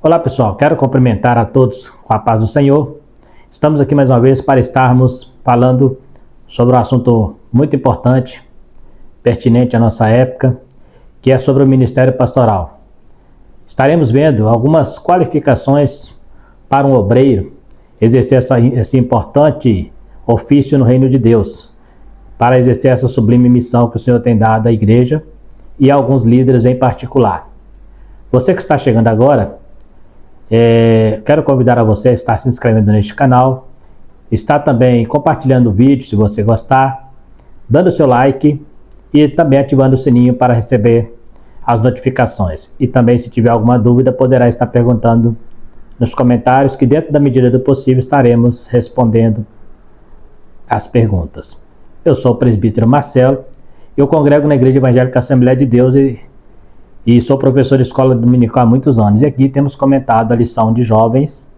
Olá pessoal, quero cumprimentar a todos com a paz do Senhor. Estamos aqui mais uma vez para estarmos falando sobre um assunto muito importante, pertinente à nossa época, que é sobre o ministério pastoral. Estaremos vendo algumas qualificações para um obreiro exercer esse importante ofício no reino de Deus, para exercer essa sublime missão que o Senhor tem dado à igreja e a alguns líderes em particular. Você que está chegando agora, quero convidar a você a estar se inscrevendo neste canal, estar também compartilhando o vídeo se você gostar, dando seu like e também ativando o sininho para receber as notificações. E também, se tiver alguma dúvida, poderá estar perguntando nos comentários, que dentro da medida do possível estaremos respondendo as perguntas. Eu sou o presbítero Marcelo, eu congrego na Igreja Evangélica Assembleia de Deus e sou professor de escola dominical há muitos anos. E aqui temos comentado a lição de jovens,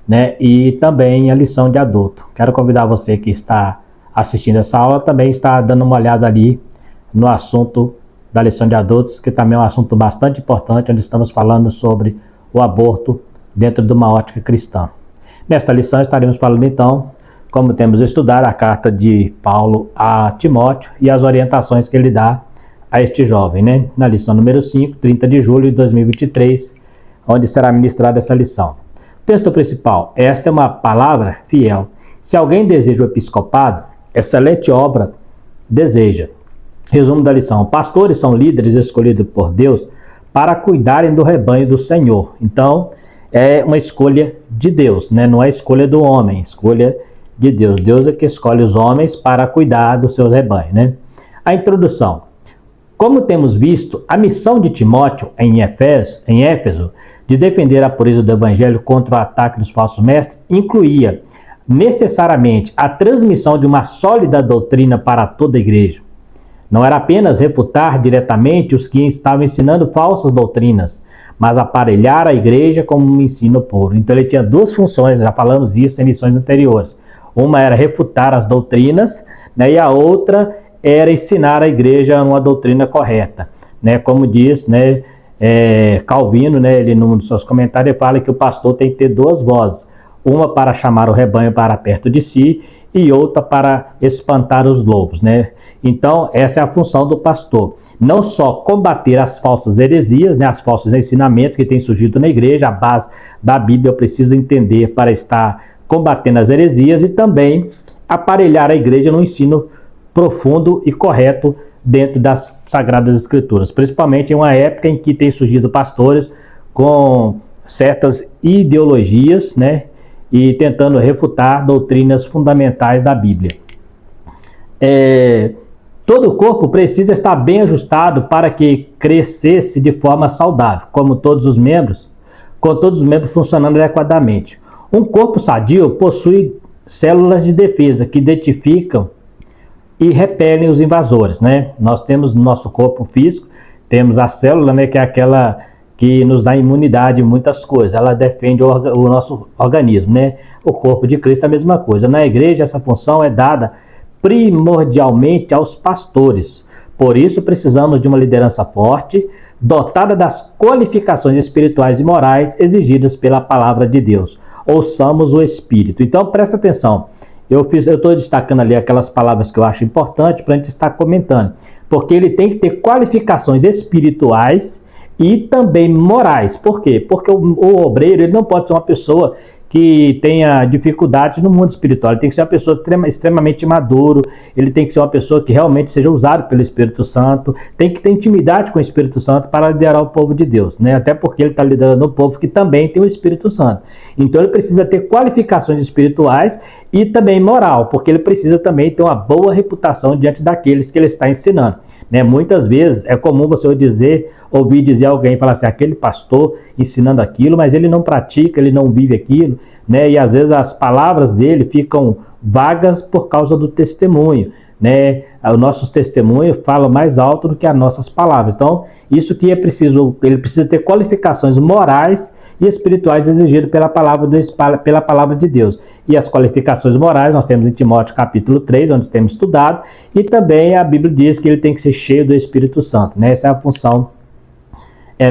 né, e também a lição de adulto. Quero convidar você que está assistindo essa aula também está dando uma olhada ali no assunto da lição de adultos, que também é um assunto bastante importante, onde estamos falando sobre o aborto dentro de uma ótica cristã. Nesta lição estaremos falando então como temos estudado a carta de Paulo a Timóteo e as orientações que ele dá a este jovem, né? Na lição número 5, 30 de julho de 2023, onde será ministrada essa lição. Texto principal: esta é uma palavra fiel. Se alguém deseja o episcopado, excelente obra deseja. Resumo da lição: pastores são líderes escolhidos por Deus para cuidarem do rebanho do Senhor. Então, é uma escolha de Deus, né? Não é escolha do homem, escolha de Deus. Deus é que escolhe os homens para cuidar do seu rebanho, né? A introdução. Como temos visto, a missão de Timóteo em Éfeso de defender a pureza do evangelho contra o ataque dos falsos mestres incluía necessariamente a transmissão de uma sólida doutrina para toda a igreja. Não era apenas refutar diretamente os que estavam ensinando falsas doutrinas, mas aparelhar a igreja como um ensino puro. Então ele tinha duas funções, já falamos isso em lições anteriores. Uma era refutar as doutrinas, né, e a outra era ensinar a igreja uma doutrina correta, né? Como diz, né, Calvino, né, ele num dos seus comentários ele fala que o pastor tem que ter duas vozes, uma para chamar o rebanho para perto de si e outra para espantar os lobos, né? Então essa é a função do pastor, não só combater as falsas heresias, né, as falsos ensinamentos que têm surgido na igreja. A base da Bíblia eu preciso entender para estar combatendo as heresias, e também aparelhar a igreja no ensino profundo e correto dentro das Sagradas Escrituras, principalmente em uma época em que tem surgido pastores com certas ideologias, né, e tentando refutar doutrinas fundamentais da Bíblia. Todo o corpo precisa estar bem ajustado para que crescesse de forma saudável, com todos os membros funcionando adequadamente. Um corpo sadio possui células de defesa que identificam e repelem os invasores, né? Nós temos no nosso corpo físico, temos a célula, né, que é aquela que nos dá imunidade em muitas coisas, ela defende o nosso organismo, né? O corpo de Cristo é a mesma coisa. Na igreja essa função é dada primordialmente aos pastores. Por isso precisamos de uma liderança forte, dotada das qualificações espirituais e morais exigidas pela palavra de Deus. Ouçamos o Espírito. Então presta atenção. Eu estou destacando ali aquelas palavras que eu acho importante para a gente estar comentando, porque ele tem que ter qualificações espirituais e também morais. Por quê? Porque o obreiro ele não pode ser uma pessoa que tenha dificuldades no mundo espiritual. Ele tem que ser uma pessoa extremamente maduro, ele tem que ser uma pessoa que realmente seja usado pelo Espírito Santo, tem que ter intimidade com o Espírito Santo para liderar o povo de Deus, né? Até porque ele está liderando o povo que também tem o Espírito Santo. Então ele precisa ter qualificações espirituais e também moral, porque ele precisa também ter uma boa reputação diante daqueles que ele está ensinando, né? Muitas vezes é comum você ouvir dizer alguém falar assim, aquele pastor ensinando aquilo, mas ele não pratica, ele não vive aquilo, né? E às vezes as palavras dele ficam vagas por causa do testemunho, né? Os nossos testemunhos falam mais alto do que as nossas palavras. Então, isso que ele precisa ter qualificações morais e espirituais exigidas pela palavra de Deus. E as qualificações morais nós temos em Timóteo capítulo 3, onde temos estudado, e também a Bíblia diz que ele tem que ser cheio do Espírito Santo, né? Essa é a função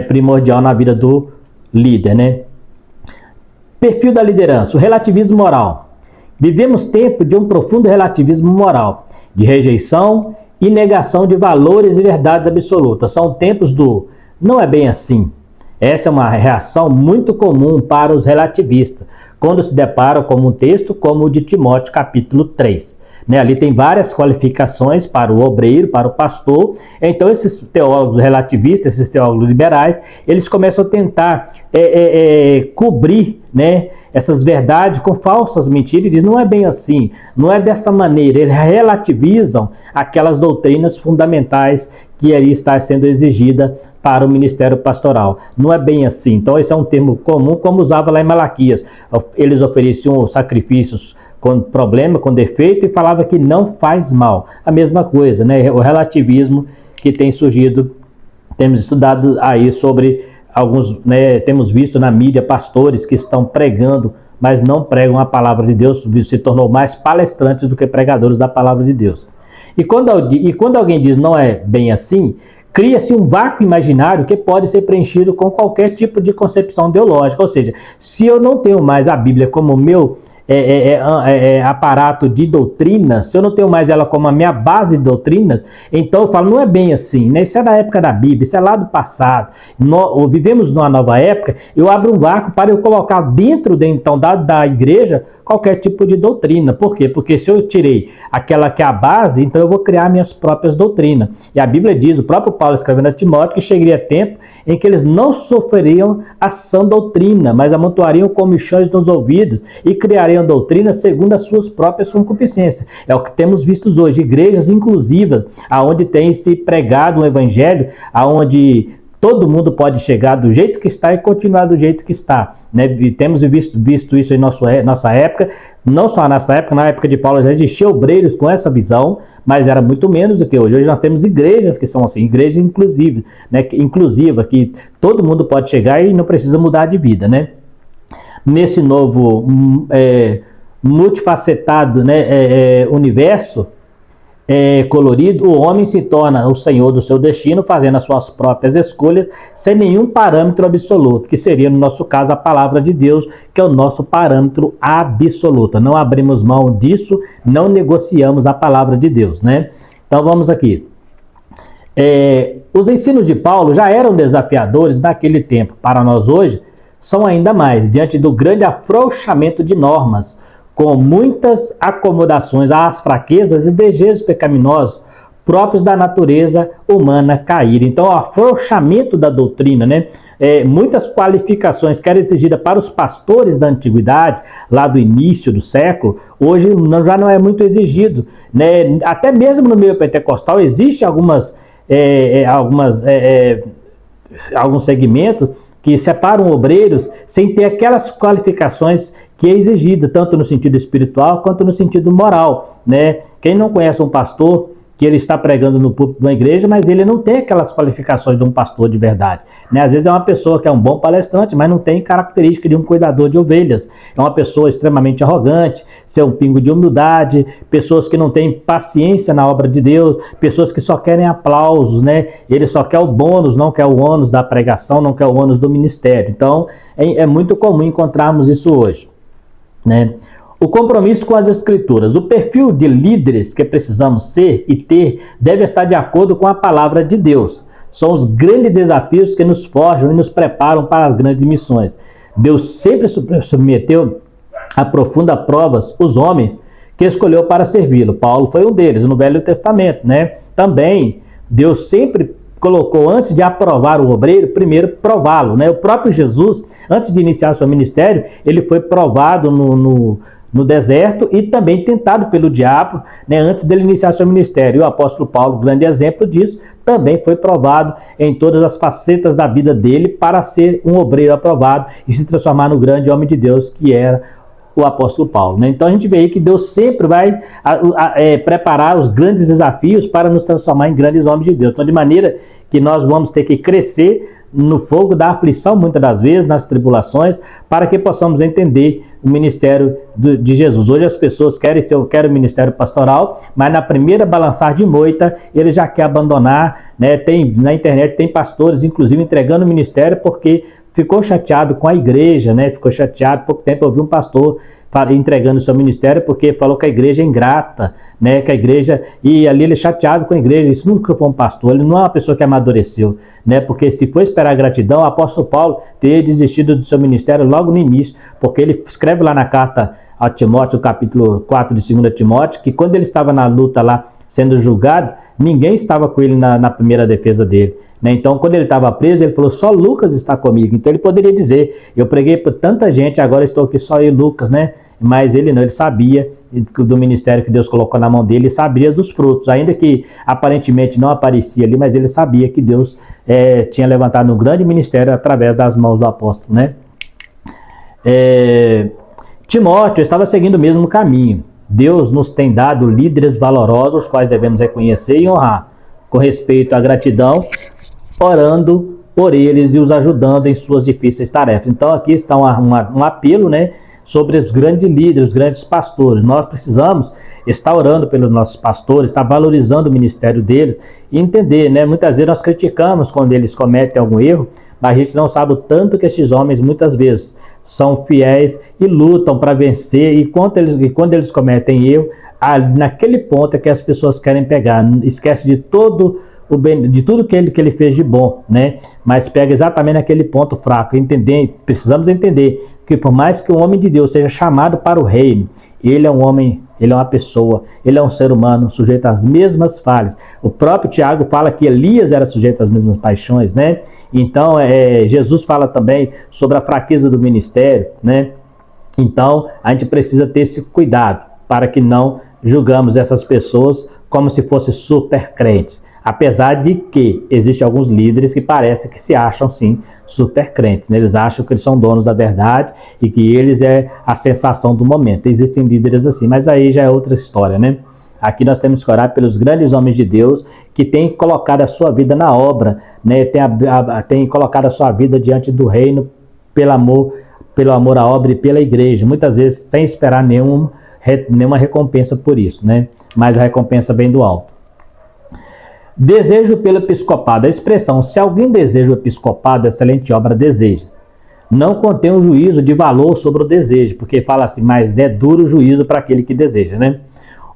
primordial na vida do líder, né? Perfil da liderança, o relativismo moral. Vivemos tempo de um profundo relativismo moral, de rejeição e negação de valores e verdades absolutas. São tempos do não é bem assim. Essa é uma reação muito comum para os relativistas, quando se deparam com um texto como o de Timóteo, capítulo 3. Ali tem várias qualificações para o obreiro, para o pastor. Então esses teólogos relativistas, esses teólogos liberais, eles começam a tentar cobrir, essas verdades com falsas mentiras e dizem, não é bem assim, não é dessa maneira. Eles relativizam aquelas doutrinas fundamentais que ali está sendo exigida para o ministério pastoral. Não é bem assim. Então esse é um termo comum, como usava lá em Malaquias. Eles ofereciam sacrifícios com problema, com defeito, e falava que não faz mal. A mesma coisa, o relativismo que tem surgido, temos estudado aí sobre alguns, temos visto na mídia pastores que estão pregando, mas não pregam a palavra de Deus, se tornou mais palestrantes do que pregadores da palavra de Deus. E quando alguém diz não é bem assim, cria-se um vácuo imaginário que pode ser preenchido com qualquer tipo de concepção teológica. Ou seja, se eu não tenho mais a Bíblia como meu aparato de doutrina, se eu não tenho mais ela como a minha base de doutrinas, então eu falo, não é bem assim, isso é da época da Bíblia, isso é lá do passado, vivemos numa nova época, eu abro um vácuo para eu colocar dentro então da igreja qualquer tipo de doutrina. Por quê? Porque se eu tirei aquela que é a base, então eu vou criar minhas próprias doutrinas. E a Bíblia diz, o próprio Paulo escrevendo a Timóteo, que chegaria tempo em que eles não sofreriam a sã doutrina, mas amontoariam comichões nos ouvidos e criariam doutrina segundo as suas próprias concupiscências. É o que temos visto hoje, igrejas inclusivas, aonde tem se pregado um evangelho, aonde todo mundo pode chegar do jeito que está e continuar do jeito que está. E temos visto isso em nossa época, não só nessa época, na época de Paulo já existia obreiros com essa visão, mas era muito menos do que hoje. Hoje nós temos igrejas que são assim, igreja inclusiva, que todo mundo pode chegar e não precisa mudar de vida. Nesse novo multifacetado universo, colorido, o homem se torna o senhor do seu destino, fazendo as suas próprias escolhas, sem nenhum parâmetro absoluto, que seria, no nosso caso, a palavra de Deus, que é o nosso parâmetro absoluto. Não abrimos mão disso, não negociamos a palavra de Deus. Então vamos aqui. Os ensinos de Paulo já eram desafiadores naquele tempo. Para nós hoje, são ainda mais, diante do grande afrouxamento de normas, com muitas acomodações às fraquezas e desejos pecaminosos próprios da natureza humana cair. Então, o afrouxamento da doutrina, muitas qualificações que eram exigidas para os pastores da antiguidade, lá do início do século, hoje já não é muito exigido. Até mesmo no meio pentecostal existe alguns segmentos que separam obreiros sem ter aquelas qualificações que é exigida, tanto no sentido espiritual quanto no sentido moral. Quem não conhece um pastor, que ele está pregando no púlpito de uma igreja, mas ele não tem aquelas qualificações de um pastor de verdade. Às vezes é uma pessoa que é um bom palestrante, mas não tem característica de um cuidador de ovelhas. É uma pessoa extremamente arrogante, sem um pingo de humildade, pessoas que não têm paciência na obra de Deus, pessoas que só querem aplausos, Ele só quer o bônus, não quer o ônus da pregação, não quer o ônus do ministério. Então, é muito comum encontrarmos isso hoje. O compromisso com as escrituras. O perfil de líderes que precisamos ser e ter deve estar de acordo com a palavra de Deus. São os grandes desafios que nos forjam e nos preparam para as grandes missões. Deus sempre submeteu a profundas provas os homens que escolheu para servi-lo. Paulo foi um deles no Velho Testamento. Também Deus sempre colocou, antes de aprovar o obreiro, primeiro prová-lo. O próprio Jesus, antes de iniciar seu ministério, ele foi provado no deserto e também tentado pelo diabo, antes dele iniciar seu ministério. E o apóstolo Paulo, grande exemplo disso, também foi provado em todas as facetas da vida dele para ser um obreiro aprovado e se transformar no grande homem de Deus que era o apóstolo Paulo. Então a gente vê aí que Deus sempre vai preparar os grandes desafios para nos transformar em grandes homens de Deus. Então, de maneira que nós vamos ter que crescer no fogo da aflição, muitas das vezes, nas tribulações, para que possamos entender o ministério de Jesus. Hoje as pessoas querem o ministério pastoral, mas na primeira balançar de moita, ele já quer abandonar. Na internet tem pastores, inclusive, entregando o ministério porque ficou chateado com a igreja, né? Ficou chateado. Pouco tempo eu vi um pastor entregando o seu ministério porque falou que a igreja é ingrata, né? Que a igreja, e ali ele é chateado com a igreja. Isso nunca foi um pastor, ele não é uma pessoa que amadureceu, né? Porque se for esperar gratidão, o apóstolo Paulo teria desistido do seu ministério logo no início, porque ele escreve lá na carta a Timóteo, capítulo 4 de 2 Timóteo, que quando ele estava na luta lá, sendo julgado, ninguém estava com ele na primeira defesa dele, né? Então, quando ele estava preso, ele falou, só Lucas está comigo. Então, ele poderia dizer, eu preguei por tanta gente, agora estou aqui só eu e Lucas, né? Mas ele não, ele sabia do ministério que Deus colocou na mão dele, ele sabia dos frutos, ainda que aparentemente não aparecia ali, mas ele sabia que Deus tinha levantado um grande ministério através das mãos do apóstolo, né? Timóteo estava seguindo o mesmo caminho. Deus nos tem dado líderes valorosos, os quais devemos reconhecer e honrar, com respeito à gratidão, orando por eles e os ajudando em suas difíceis tarefas. Então aqui está um apelo, né, sobre os grandes líderes, os grandes pastores. Nós precisamos estar orando pelos nossos pastores, estar valorizando o ministério deles e entender, né, muitas vezes nós criticamos quando eles cometem algum erro, mas a gente não sabe o tanto que esses homens muitas vezes são fiéis e lutam para vencer, e quando eles cometem erro, naquele ponto é que as pessoas querem pegar, esquece de tudo que ele fez de bom, né? Mas pega exatamente naquele ponto fraco. Precisamos entender que por mais que o homem de Deus seja chamado para o reino, ele é um homem, ele é uma pessoa, ele é um ser humano sujeito às mesmas falhas. O próprio Tiago fala que Elias era sujeito às mesmas paixões, né? Então, Jesus fala também sobre a fraqueza do ministério, né? Então, a gente precisa ter esse cuidado para que não julgamos essas pessoas como se fossem super crentes. Apesar de que existem alguns líderes que parecem que se acham, sim, super crentes, né? Eles acham que eles são donos da verdade e que eles é a sensação do momento. Existem líderes assim, mas aí já é outra história, né? Aqui nós temos que orar pelos grandes homens de Deus que têm colocado a sua vida na obra, né? Tem colocado a sua vida diante do reino pelo amor à obra e pela igreja. Muitas vezes sem esperar nenhuma recompensa por isso, né? Mas a recompensa vem do alto. Desejo pelo episcopado. A expressão, se alguém deseja o episcopado, excelente obra deseja, não contém um juízo de valor sobre o desejo, porque fala assim, mas é duro o juízo para aquele que deseja, né?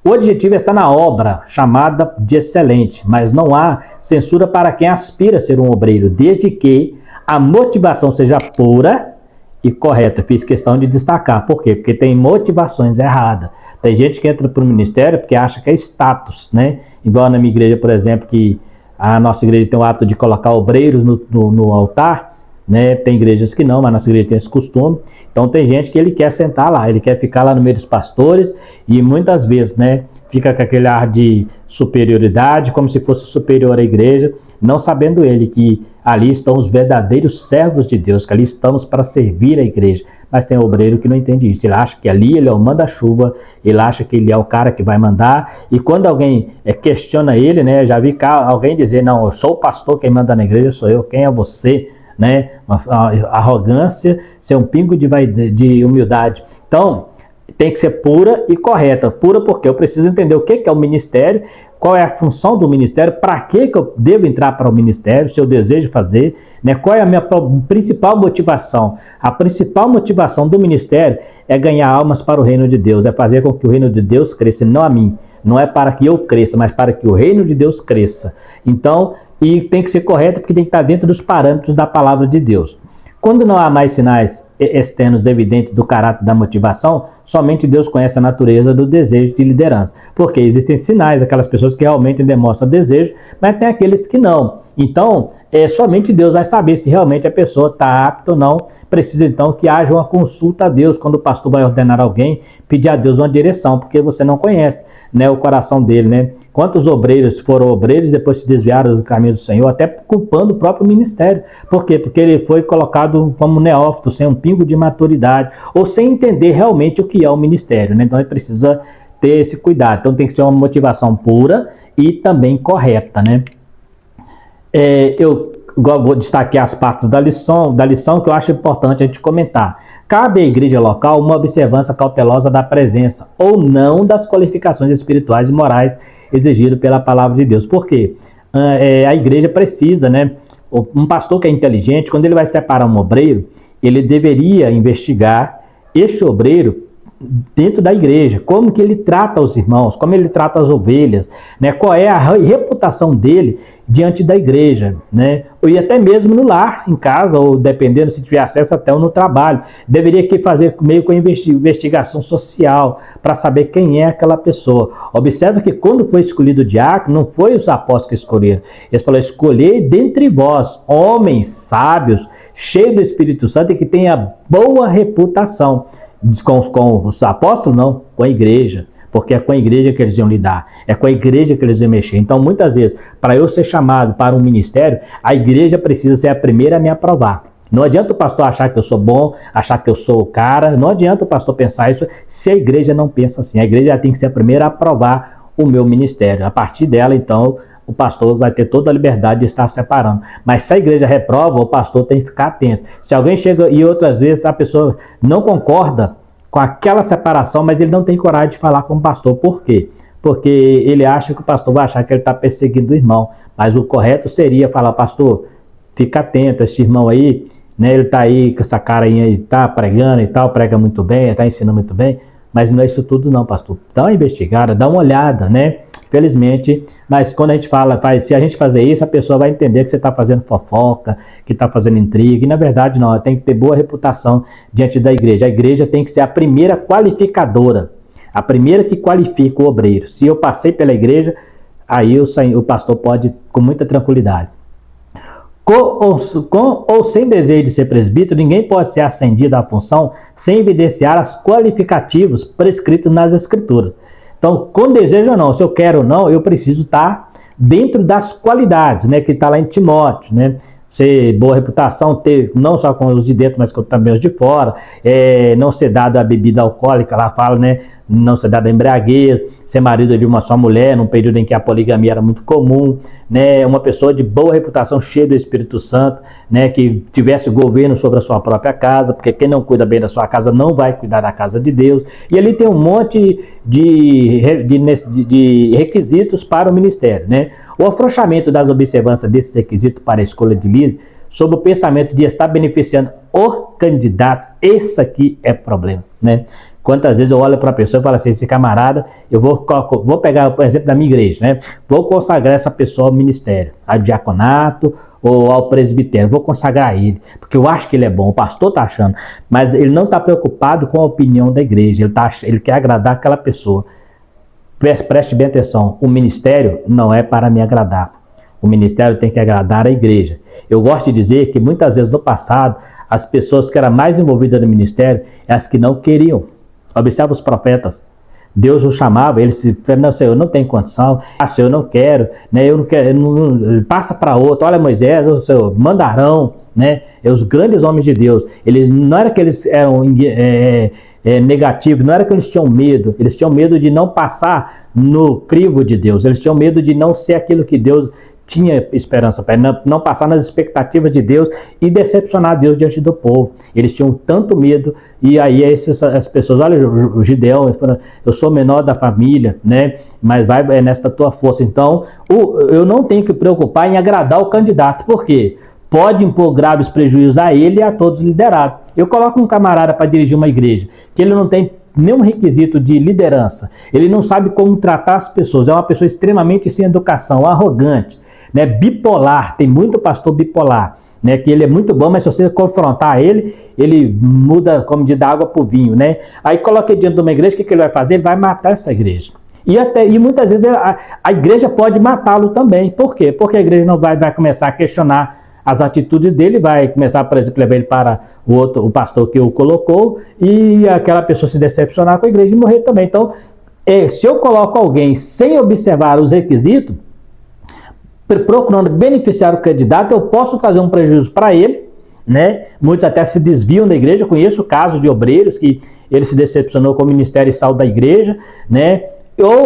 O adjetivo está na obra, chamada de excelente, mas não há censura para quem aspira a ser um obreiro, desde que a motivação seja pura e correta. Fiz questão de destacar. Por quê? Porque tem motivações erradas. Tem gente que entra para o ministério porque acha que é status, né? Igual na minha igreja, por exemplo, que a nossa igreja tem o hábito de colocar obreiros no altar, né? Tem igrejas que não, mas a nossa igreja tem esse costume. Então tem gente que ele quer sentar lá, ele quer ficar lá no meio dos pastores e muitas vezes, né, fica com aquele ar de superioridade, como se fosse superior à igreja, não sabendo ele que ali estão os verdadeiros servos de Deus, que ali estamos para servir a igreja. Mas tem obreiro que não entende isso, ele acha que ali ele é o manda-chuva, ele acha que ele é o cara que vai mandar, e quando alguém questiona ele, né, já vi alguém dizer, não, eu sou o pastor, quem manda na igreja sou eu, quem é você? Né? A arrogância, ser um pingo de humildade. Então, tem que ser pura e correta. Pura porque eu preciso entender o que é o ministério, qual é a função do ministério, para que eu devo entrar para o ministério, se eu desejo fazer, né? Qual é a minha principal motivação. A principal motivação do ministério é ganhar almas para o reino de Deus, é fazer com que o reino de Deus cresça, não a mim. Não é para que eu cresça, mas para que o reino de Deus cresça. Então, e tem que ser correto porque tem que estar dentro dos parâmetros da palavra de Deus. Quando não há mais sinais externos evidentes do caráter da motivação, somente Deus conhece a natureza do desejo de liderança. Porque existem sinais daquelas pessoas que realmente demonstram desejo, mas tem aqueles que não. Então, somente Deus vai saber se realmente a pessoa está apta ou não. Precisa então que haja uma consulta a Deus quando o pastor vai ordenar alguém, pedir a Deus uma direção, porque você não conhece, né, o coração dele, né? Quantos obreiros foram obreiros e depois se desviaram do caminho do Senhor, até culpando o próprio ministério. Por quê? Porque ele foi colocado como neófito, sem um pingo de maturidade, ou sem entender realmente o que é o ministério, né? Então ele precisa ter esse cuidado. Então tem que ter uma motivação pura e também correta, né? Eu vou destacar as partes da lição que eu acho importante a gente comentar. Cabe à igreja local uma observância cautelosa da presença ou não das qualificações espirituais e morais exigidas pela palavra de Deus. Por quê? A igreja precisa, né? Um pastor que é inteligente, quando ele vai separar um obreiro, ele deveria investigar este obreiro dentro da igreja, como que ele trata os irmãos, como ele trata as ovelhas, né? Qual é a reputação dele diante da igreja, né? E até mesmo no lar, em casa, ou dependendo se tiver acesso até no trabalho, deveria que fazer meio com investigação social para saber quem é aquela pessoa. Observa que quando foi escolhido o diácono, não foi os apóstolos que escolheram, eles falaram: escolhei dentre vós homens sábios, cheios do Espírito Santo e que tenha boa reputação. Com os apóstolos, não, com a igreja, porque é com a igreja que eles iam lidar, é com a igreja que eles iam mexer. Então, muitas vezes, para eu ser chamado para um ministério, a igreja precisa ser a primeira a me aprovar. Não adianta o pastor achar que eu sou bom, achar que eu sou o cara, não adianta o pastor pensar isso se a igreja não pensa assim. A igreja tem que ser a primeira a aprovar o meu ministério. A partir dela, então, o pastor vai ter toda a liberdade de estar separando. Mas se a igreja reprova, o pastor tem que ficar atento. Se alguém chega e outras vezes a pessoa não concorda com aquela separação, mas ele não tem coragem de falar com o pastor. Por quê? Porque ele acha que o pastor vai achar que ele está perseguindo o irmão. Mas o correto seria falar: pastor, fica atento, esse irmão aí, né, ele está aí com essa cara aí, está pregando e tal, prega muito bem, está ensinando muito bem, mas não é isso tudo não, pastor. Dá uma investigada, dá uma olhada, né? Felizmente, mas quando a gente fala, se a gente fazer isso, a pessoa vai entender que você está fazendo fofoca, que está fazendo intriga, e na verdade não, tem que ter boa reputação diante da igreja. A igreja tem que ser a primeira qualificadora, a primeira que qualifica o obreiro. Se eu passei pela igreja, aí o pastor pode, com muita tranquilidade. Com ou sem desejo de ser presbítero, ninguém pode ser ascendido à função sem evidenciar os qualificativos prescritos nas Escrituras. Então, com desejo ou não, se eu quero ou não, eu preciso estar dentro das qualidades, né, que está lá em Timóteo, né? Ser boa reputação, ter não só com os de dentro, mas também os de fora, não ser dado a bebida alcoólica, lá fala, né? Não ser dado a embriaguez, ser marido de uma só mulher, num período em que a poligamia era muito comum, né? Uma pessoa de boa reputação, cheia do Espírito Santo, né? Que tivesse governo sobre a sua própria casa, porque quem não cuida bem da sua casa não vai cuidar da casa de Deus. E ali tem um monte de requisitos para o ministério, né? O afrouxamento das observâncias desses requisitos para a escolha de líder, sob o pensamento de estar beneficiando o candidato, esse aqui é problema, né? Quantas vezes eu olho para a pessoa e falo assim: esse camarada, eu vou pegar o exemplo da minha igreja, né? Vou consagrar essa pessoa ao ministério, ao diaconato ou ao presbitério, vou consagrar ele, porque eu acho que ele é bom, o pastor está achando, mas ele não está preocupado com a opinião da igreja, ele quer agradar aquela pessoa. Preste bem atenção, o ministério não é para me agradar, o ministério tem que agradar a igreja. Eu gosto de dizer que muitas vezes no passado, as pessoas que eram mais envolvidas no ministério, as que não queriam. Observa os profetas. Deus os chamava, eles falaram: não, Senhor, eu não tenho condição, Senhor, eu não quero, né? Eu não quero, passa para outro. Olha, Moisés, o Senhor, mandarão, né? Os grandes homens de Deus, eles não era que eles eram negativos, não era que eles tinham medo de não passar no crivo de Deus, eles tinham medo de não ser aquilo que Deus tinha esperança para não passar nas expectativas de Deus e decepcionar Deus diante do povo. Eles tinham tanto medo, e aí as pessoas: olha, o Gideão, ele falou: eu sou o menor da família, né? Mas vai nesta tua força. Então, eu não tenho que preocupar em agradar o candidato. Por quê? Pode impor graves prejuízos a ele e a todos os liderados. Eu coloco um camarada para dirigir uma igreja, que ele não tem nenhum requisito de liderança, ele não sabe como tratar as pessoas, é uma pessoa extremamente sem educação, arrogante, né, bipolar, tem muito pastor bipolar, né, que ele é muito bom, mas se você confrontar ele muda como de dar água para o vinho, né? Aí coloca ele diante de uma igreja, o que ele vai fazer? Ele vai matar essa igreja. E muitas vezes a igreja pode matá-lo também. Por quê? Porque a igreja não vai começar a questionar as atitudes dele, vai começar, por exemplo, levar ele para o pastor que o colocou, e aquela pessoa se decepcionar com a igreja e morrer também. Então, se eu coloco alguém sem observar os requisitos, procurando beneficiar o candidato, eu posso trazer um prejuízo para ele, né? Muitos até se desviam da igreja. Eu conheço casos de obreiros que ele se decepcionou com o ministério e saiu da igreja, né?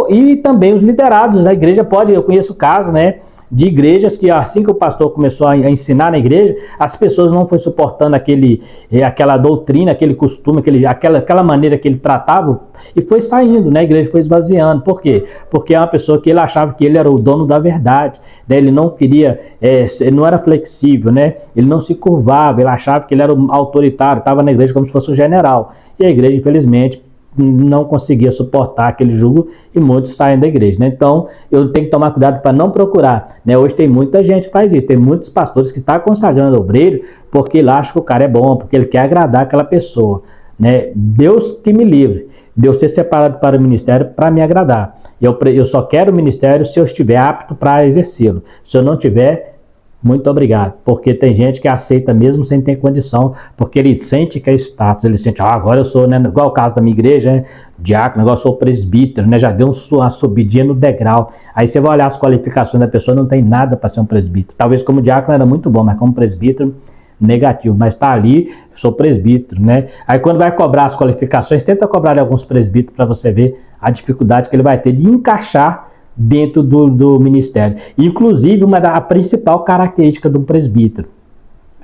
E também os liderados da igreja eu conheço casos, né? de igrejas que assim que o pastor começou a ensinar na igreja, as pessoas não foi suportando aquela doutrina, aquele costume, aquela maneira que ele tratava e foi saindo, né? A igreja foi esvaziando. Por quê? Porque é uma pessoa que ele achava que ele era o dono da verdade, né? Ele não queria, ele não era flexível, né? Ele não se curvava, ele achava que ele era autoritário, estava na igreja como se fosse um general. E a igreja, infelizmente, não conseguia suportar aquele jugo e muitos saem da igreja, né? Então eu tenho que tomar cuidado para não procurar, né? Hoje tem muita gente que faz isso, tem muitos pastores que estão consagrando o obreiro porque ele acha que o cara é bom, porque ele quer agradar aquela pessoa, né? Deus que me livre, Deus ter separado para o ministério para me agradar. Eu só quero o ministério se eu estiver apto para exercê-lo. Se eu não tiver, muito obrigado, porque tem gente que aceita mesmo sem ter condição, porque ele sente que é status, ele sente, agora eu sou, né, igual o caso da minha igreja, né, diácono, agora eu sou presbítero, né, já deu uma subidinha no degrau, aí você vai olhar as qualificações da pessoa, não tem nada para ser um presbítero, talvez como diácono era muito bom, mas como presbítero, negativo, mas está ali, sou presbítero, né, aí quando vai cobrar as qualificações, tenta cobrar de alguns presbíteros para você ver a dificuldade que ele vai ter de encaixar dentro do ministério. Inclusive, a principal característica de um presbítero.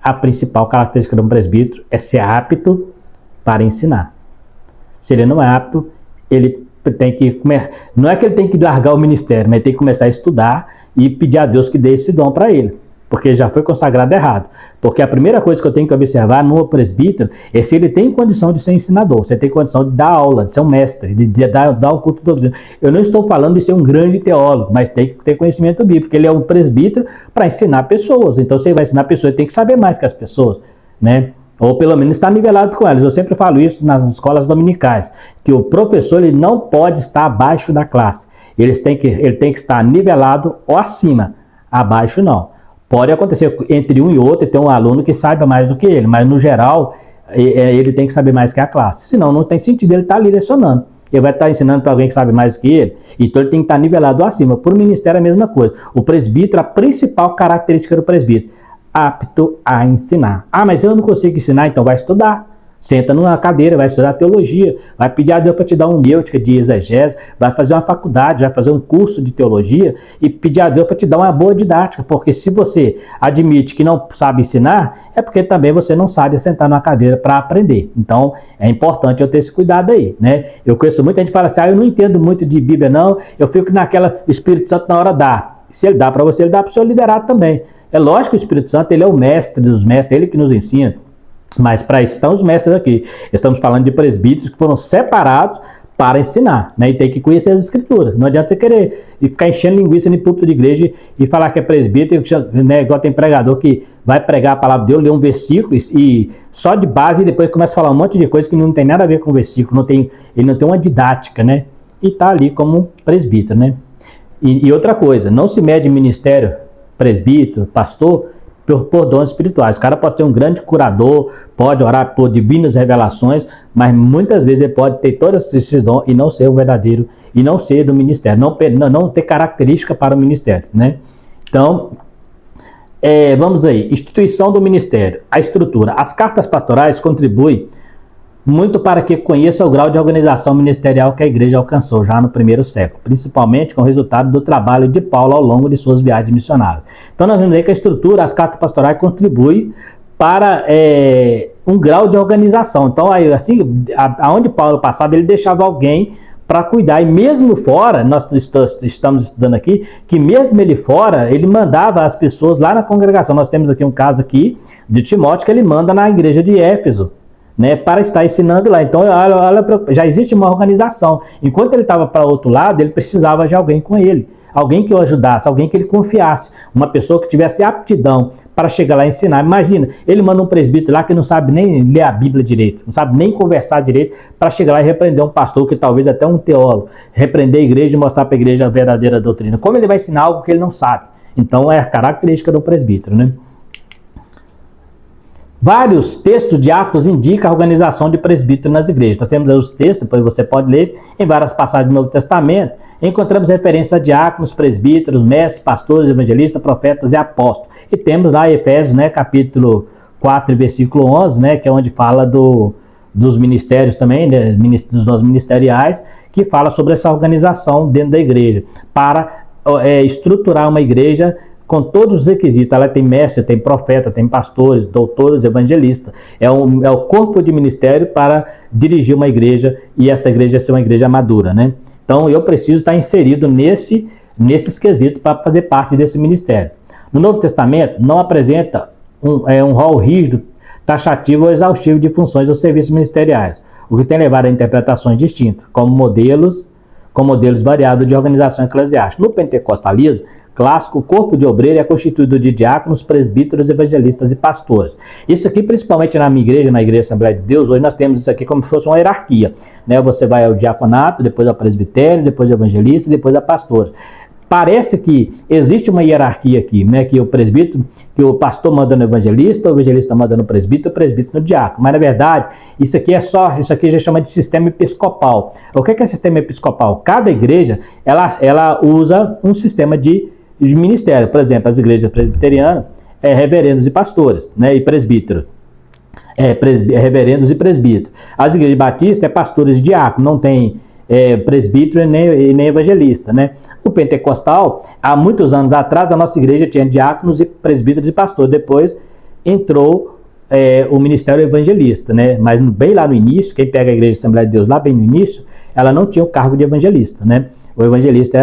A principal característica de um presbítero é ser apto para ensinar. Se ele não é apto, ele tem que... Não é que ele tem que largar o ministério, mas ele tem que começar a estudar e pedir a Deus que dê esse dom para ele. Porque ele já foi consagrado errado. Porque a primeira coisa que eu tenho que observar no presbítero é se ele tem condição de ser ensinador, se ele tem condição de dar aula, de ser um mestre, de dar um culto de doutrina. Eu não estou falando de ser um grande teólogo, mas tem que ter conhecimento bíblico. Ele é um presbítero para ensinar pessoas. Então, se ele vai ensinar pessoas, ele tem que saber mais que as pessoas, né? Ou pelo menos estar nivelado com elas. Eu sempre falo isso nas escolas dominicais, que o professor ele não pode estar abaixo da classe. Ele tem que estar nivelado ou acima, abaixo não. Pode acontecer entre um e outro ter um aluno que saiba mais do que ele, mas no geral ele tem que saber mais que a classe. Senão não tem sentido ele estar ali lecionando. Ele vai estar ensinando para alguém que sabe mais do que ele, então ele tem que estar nivelado acima. Por ministério é a mesma coisa. O presbítero, a principal característica do presbítero, apto a ensinar. Mas eu não consigo ensinar, então vai estudar. Senta numa cadeira, vai estudar teologia, vai pedir a Deus para te dar um humêutica de exegese, vai fazer uma faculdade, vai fazer um curso de teologia e pedir a Deus para te dar uma boa didática, porque se você admite que não sabe ensinar, é porque também você não sabe sentar numa cadeira para aprender. Então, é importante eu ter esse cuidado aí, né? Eu conheço muita gente que fala assim, eu não entendo muito de Bíblia não, eu fico naquela, Espírito Santo na hora dá. Se ele dá para você, ele dá para o seu liderado também. É lógico que o Espírito Santo, ele é o mestre dos mestres, ele que nos ensina. Mas para isso estão os mestres aqui. Estamos falando de presbíteros que foram separados para ensinar, né? E tem que conhecer as escrituras. Não adianta você querer e ficar enchendo linguiça no púlpito de igreja e falar que é presbítero, né? Igual tem pregador que vai pregar a palavra de Deus, lê um versículo e só de base e depois começa a falar um monte de coisa que não tem nada a ver com o versículo, ele não tem uma didática, né? E está ali como presbítero, né? E outra coisa, não se mede ministério, presbítero, pastor, por dons espirituais. O cara pode ser um grande curador, pode orar por divinas revelações, mas muitas vezes ele pode ter todos esses dons e não ser o verdadeiro, e não ser do ministério, não ter característica para o ministério, né? Então, vamos aí, instituição do ministério, a estrutura. As cartas pastorais contribuem muito para que conheça o grau de organização ministerial que a igreja alcançou já no primeiro século, principalmente com o resultado do trabalho de Paulo ao longo de suas viagens missionárias. Então nós vemos aí que a estrutura, as cartas pastorais contribuem para um grau de organização. Então aí, assim, aonde Paulo passava, ele deixava alguém para cuidar, e mesmo fora, nós estamos estudando aqui, que mesmo ele fora, ele mandava as pessoas lá na congregação. Nós temos aqui um caso aqui de Timóteo que ele manda na igreja de Éfeso, né, para estar ensinando lá. Então, já existe uma organização. Enquanto ele estava para outro lado, ele precisava de alguém com ele. Alguém que o ajudasse, alguém que ele confiasse. Uma pessoa que tivesse aptidão para chegar lá e ensinar. Imagina, ele manda um presbítero lá que não sabe nem ler a Bíblia direito, não sabe nem conversar direito, para chegar lá e repreender um pastor, que talvez até um teólogo, repreender a igreja e mostrar para a igreja a verdadeira doutrina. Como ele vai ensinar algo que ele não sabe? Então, é a característica do presbítero, né? Vários textos de Atos indicam a organização de presbíteros nas igrejas. Nós temos os textos, depois você pode ler, em várias passagens do Novo Testamento, encontramos referência a diáconos, presbíteros, mestres, pastores, evangelistas, profetas e apóstolos. E temos lá Efésios, né, capítulo 4, versículo 11, né, que é onde fala dos ministérios também, né, dos dons ministeriais, que fala sobre essa organização dentro da igreja, para estruturar uma igreja com todos os requisitos. Ela tem mestre, tem profeta, tem pastores, doutores, evangelistas. É o corpo de ministério para dirigir uma igreja e essa igreja ser uma igreja madura, né? Então eu preciso estar inserido nesses quesitos para fazer parte desse ministério. No Novo Testamento não apresenta um rol rígido, taxativo ou exaustivo de funções ou serviços ministeriais, o que tem levado a interpretações distintas, com modelos variados de organização eclesiástica. No pentecostalismo clássico, o corpo de obreiro é constituído de diáconos, presbíteros, evangelistas e pastores. Isso aqui, principalmente na minha igreja, na Igreja Assembleia de Deus, hoje nós temos isso aqui como se fosse uma hierarquia, né? Você vai ao diaconato, depois ao presbitério, depois ao evangelista, depois a pastor. Parece que existe uma hierarquia aqui, né? Que o presbítero, que o pastor manda no evangelista, o evangelista manda no presbítero, o presbítero no diácono. Mas na verdade, isso aqui já chama de sistema episcopal. O que é sistema episcopal? Cada igreja, ela usa um sistema de ministério. Por exemplo, as igrejas presbiterianas, reverendos e pastores, né? E presbíteros. Reverendos e presbíteros. As igrejas batistas pastores e diáconos, não tem presbítero e nem evangelista, né? O pentecostal, há muitos anos atrás, a nossa igreja tinha diáconos e presbíteros e pastores. Depois entrou o ministério evangelista, né? Mas bem lá no início, quem pega a Igreja Assembleia de Deus lá bem no início, ela não tinha o cargo de evangelista, né? O evangelista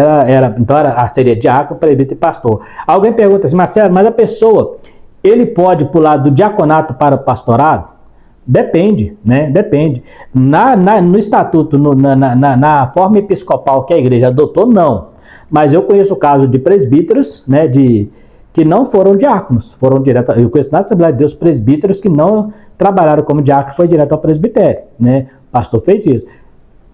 seria diácono, presbítero e pastor. Alguém pergunta assim, Marcelo, mas a pessoa, ele pode pular do diaconato para o pastorado? Depende, né? Depende. No estatuto, na forma episcopal que a igreja adotou, não. Mas eu conheço o caso de presbíteros, né, que não foram diáconos, foram direto. Eu conheço na Assembleia de Deus presbíteros que não trabalharam como diácono, foi direto ao presbitério, né? O pastor fez isso.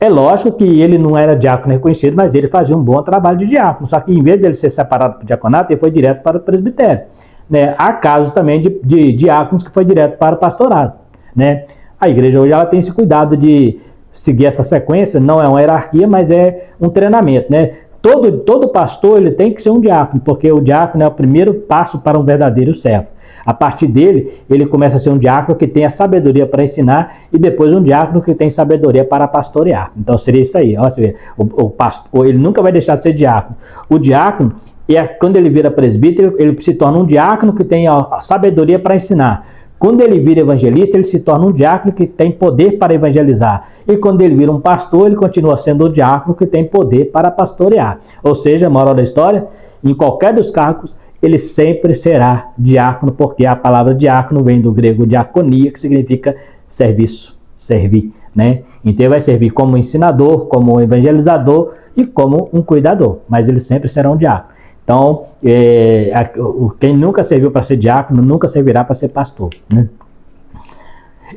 É lógico que ele não era diácono reconhecido, mas ele fazia um bom trabalho de diácono. Só que em vez dele ser separado para o diaconato, ele foi direto para o presbitério, né? Há casos também de diáconos que foi direto para o pastorado, né? A igreja hoje ela tem esse cuidado de seguir essa sequência, não é uma hierarquia, mas é um treinamento, né? Todo pastor ele tem que ser um diácono, porque o diácono é o primeiro passo para um verdadeiro servo. A partir dele, ele começa a ser um diácono que tem a sabedoria para ensinar e depois um diácono que tem sabedoria para pastorear. Então seria isso aí. Ó, você vê, o pastor, ele nunca vai deixar de ser diácono. O diácono, quando ele vira presbítero, ele se torna um diácono que tem a sabedoria para ensinar. Quando ele vira evangelista, ele se torna um diácono que tem poder para evangelizar. E quando ele vira um pastor, ele continua sendo um diácono que tem poder para pastorear. Ou seja, moral da história, em qualquer dos cargos, ele sempre será diácono, porque a palavra diácono vem do grego diaconia, que significa serviço, servir, né? Então ele vai servir como ensinador, como evangelizador e como um cuidador, mas ele sempre será um diácono. Então, quem nunca serviu para ser diácono, nunca servirá para ser pastor, né?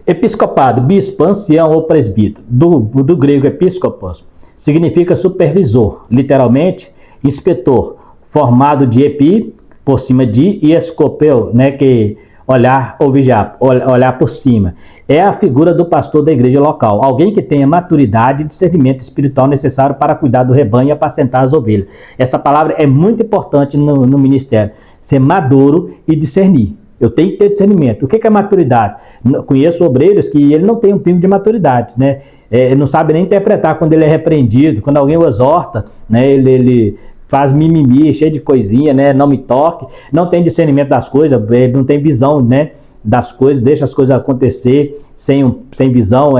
Episcopado, bispo, ancião ou presbítero, do grego episkopos, significa supervisor, literalmente, inspetor, formado de epi, por cima de, e escopeu, né, que olhar ou vigiar, olhar por cima. É a figura do pastor da igreja local, alguém que tenha maturidade e discernimento espiritual necessário para cuidar do rebanho e apacentar as ovelhas. Essa palavra é muito importante no ministério, ser maduro e discernir. Eu tenho que ter discernimento. O que é maturidade? Conheço obreiros que ele não tem um pingo de maturidade, né? Ele não sabe nem interpretar quando ele é repreendido, quando alguém o exorta, né? Ele faz mimimi, cheio de coisinha, né? Não me toque, não tem discernimento das coisas, ele não tem visão, né, das coisas, deixa as coisas acontecer sem visão,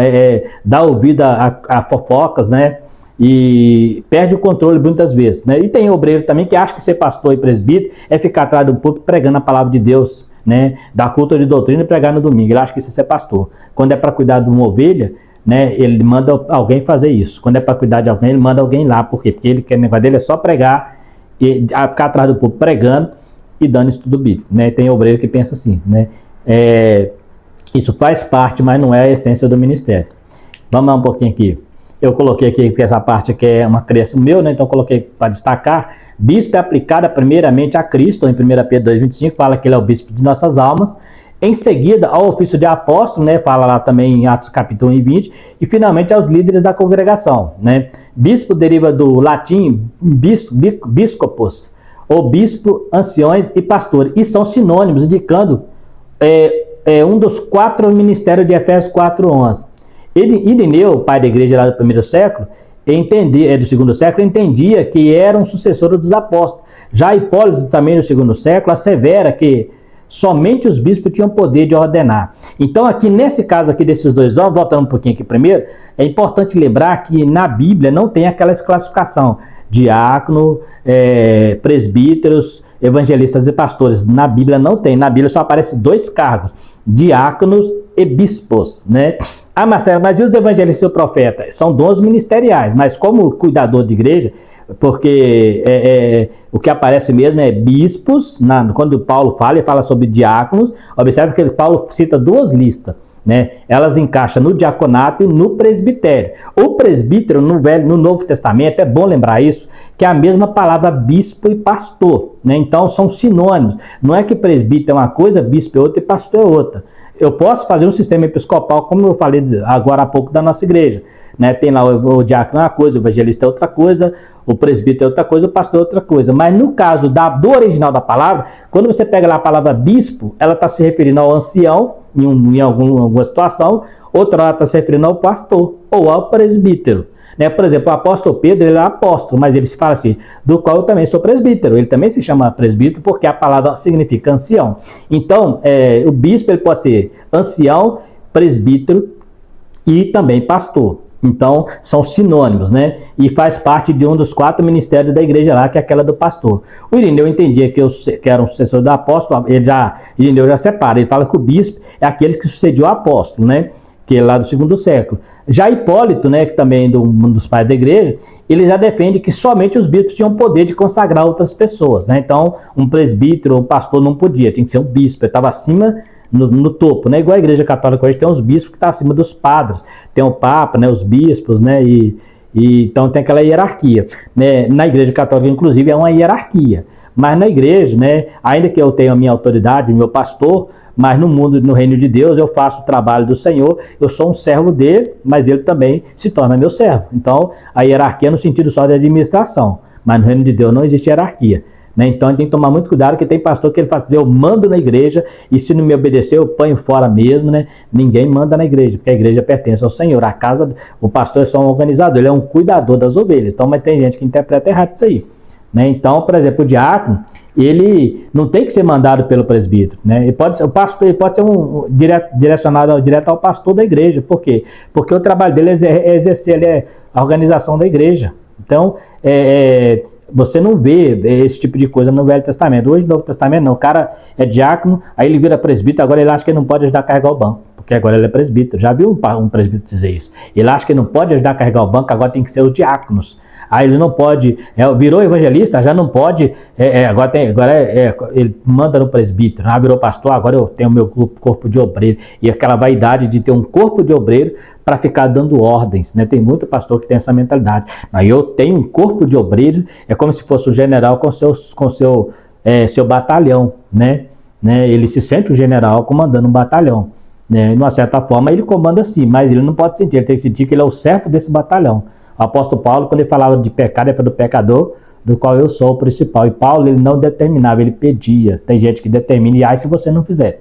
dá ouvido a fofocas, né? E perde o controle muitas vezes, né? E tem obreiro também que acha que ser pastor e presbítero é ficar atrás do púlpito pregando a palavra de Deus, né? Dar culto de doutrina e pregar no domingo. Ele acha que isso é ser pastor. Quando é para cuidar de uma ovelha, né, ele manda alguém fazer isso. Quando é para cuidar de alguém, ele manda alguém lá. Por quê? Porque ele quer, o negócio dele é só pregar, e ficar atrás do povo pregando e dando estudo bíblico, né? Tem obreiro que pensa assim, né? Isso faz parte, mas não é a essência do ministério. Vamos lá um pouquinho aqui. Eu coloquei aqui, porque essa parte aqui é uma crença meu, né? Então eu coloquei para destacar. Bispo é aplicada primeiramente a Cristo, em 1 Pedro 2,25, fala que ele é o bispo de nossas almas. Em seguida, ao ofício de apóstolo, né, fala lá também em Atos capítulo 1 e 20, e finalmente aos líderes da congregação, né? Bispo deriva do latim biskopos, ou bispo, anciões e pastor, e são sinônimos, indicando um dos 4 ministérios de Efésios 4:11. Irineu, pai da igreja lá do primeiro século, do segundo século, entendia que era um sucessor dos apóstolos, Já Hipólito, também no segundo século, assevera que somente os bispos tinham poder de ordenar. Então, aqui nesse caso aqui desses dois anos, voltando um pouquinho aqui primeiro, é importante lembrar que na Bíblia não tem aquela classificação: diácono, presbíteros, evangelistas e pastores. Na Bíblia não tem. Na Bíblia só aparecem dois cargos: diáconos e bispos, né? Ah, Marcelo, mas e os evangelistas e o profeta? São dons ministeriais, mas como cuidador de igreja, porque o que aparece mesmo é bispos. Quando Paulo fala, ele fala sobre diáconos. Observe que Paulo cita duas listas, né? Elas encaixam no diaconato e no presbitério. O presbítero no Novo Testamento, é bom lembrar isso, que é a mesma palavra bispo e pastor, né? Então são sinônimos. Não é que presbítero é uma coisa, bispo é outra e pastor é outra. Eu posso fazer um sistema episcopal, como eu falei agora há pouco da nossa igreja, né? Tem lá o diácono é uma coisa, o evangelista é outra coisa, o presbítero é outra coisa, o pastor é outra coisa. Mas no caso do original da palavra, quando você pega lá a palavra bispo, ela está se referindo ao ancião, em alguma situação, outra hora está se referindo ao pastor ou ao presbítero, né? Por exemplo, o apóstolo Pedro, ele é apóstolo, mas ele se fala assim: do qual eu também sou presbítero. Ele também se chama presbítero porque a palavra significa ancião. Então, o bispo ele pode ser ancião, presbítero e também pastor. Então, são sinônimos, né? E faz parte de um dos 4 ministérios da igreja lá, que é aquela do pastor. O Irineu entendia que era um sucessor do apóstolo, Irineu já separa. Ele fala que o bispo é aquele que sucediu o apóstolo, né? Que é lá do segundo século. Já Hipólito, né, que também é um dos pais da igreja, ele já defende que somente os bispos tinham poder de consagrar outras pessoas, né? Então, um presbítero ou um pastor não podia, tinha que ser um bispo, ele estava acima, no topo, né? Igual a igreja católica hoje tem os bispos que estão acima dos padres, tem o papa, né, os bispos, né, então tem aquela hierarquia, né? Na igreja católica, inclusive, é uma hierarquia, mas na igreja, né, ainda que eu tenha a minha autoridade, o meu pastor, mas no mundo, no reino de Deus, eu faço o trabalho do Senhor, eu sou um servo dele, mas ele também se torna meu servo. Então, a hierarquia é no sentido só de administração, mas no reino de Deus não existe hierarquia, né? Então, a gente tem que tomar muito cuidado, que tem pastor que ele fala: eu mando na igreja, e se não me obedecer, eu ponho fora mesmo, né? Ninguém manda na igreja, porque a igreja pertence ao Senhor. A casa, o pastor é só um organizador, ele é um cuidador das ovelhas. Então, mas tem gente que interpreta errado isso aí, né? Então, por exemplo, o diácono, ele não tem que ser mandado pelo presbítero, né? O pastor ele pode ser direcionado direto ao pastor da igreja. Por quê? Porque o trabalho dele é exercer a organização da igreja. Então, você não vê esse tipo de coisa no Velho Testamento. Hoje, no Novo Testamento, não. O cara é diácono, aí ele vira presbítero, agora ele acha que ele não pode ajudar a carregar o banco, porque agora ele é presbítero. Já viu um presbítero dizer isso? Ele acha que ele não pode ajudar a carregar o banco, agora tem que ser os diáconos. Aí ele não pode, virou evangelista, já não pode, ele manda no presbítero, virou pastor, agora eu tenho o meu corpo de obreiro, e aquela vaidade de ter um corpo de obreiro para ficar dando ordens, né? Tem muito pastor que tem essa mentalidade. Aí eu tenho um corpo de obreiro, é como se fosse um general com seu batalhão, né? Ele se sente um general comandando um batalhão, né? De uma certa forma ele comanda sim, mas ele não pode sentir, ele tem que sentir que ele é o certo desse batalhão. O apóstolo Paulo, quando ele falava de pecado, é para do pecador, do qual eu sou o principal. E Paulo, ele não determinava, ele pedia. Tem gente que determina, e se você não fizer,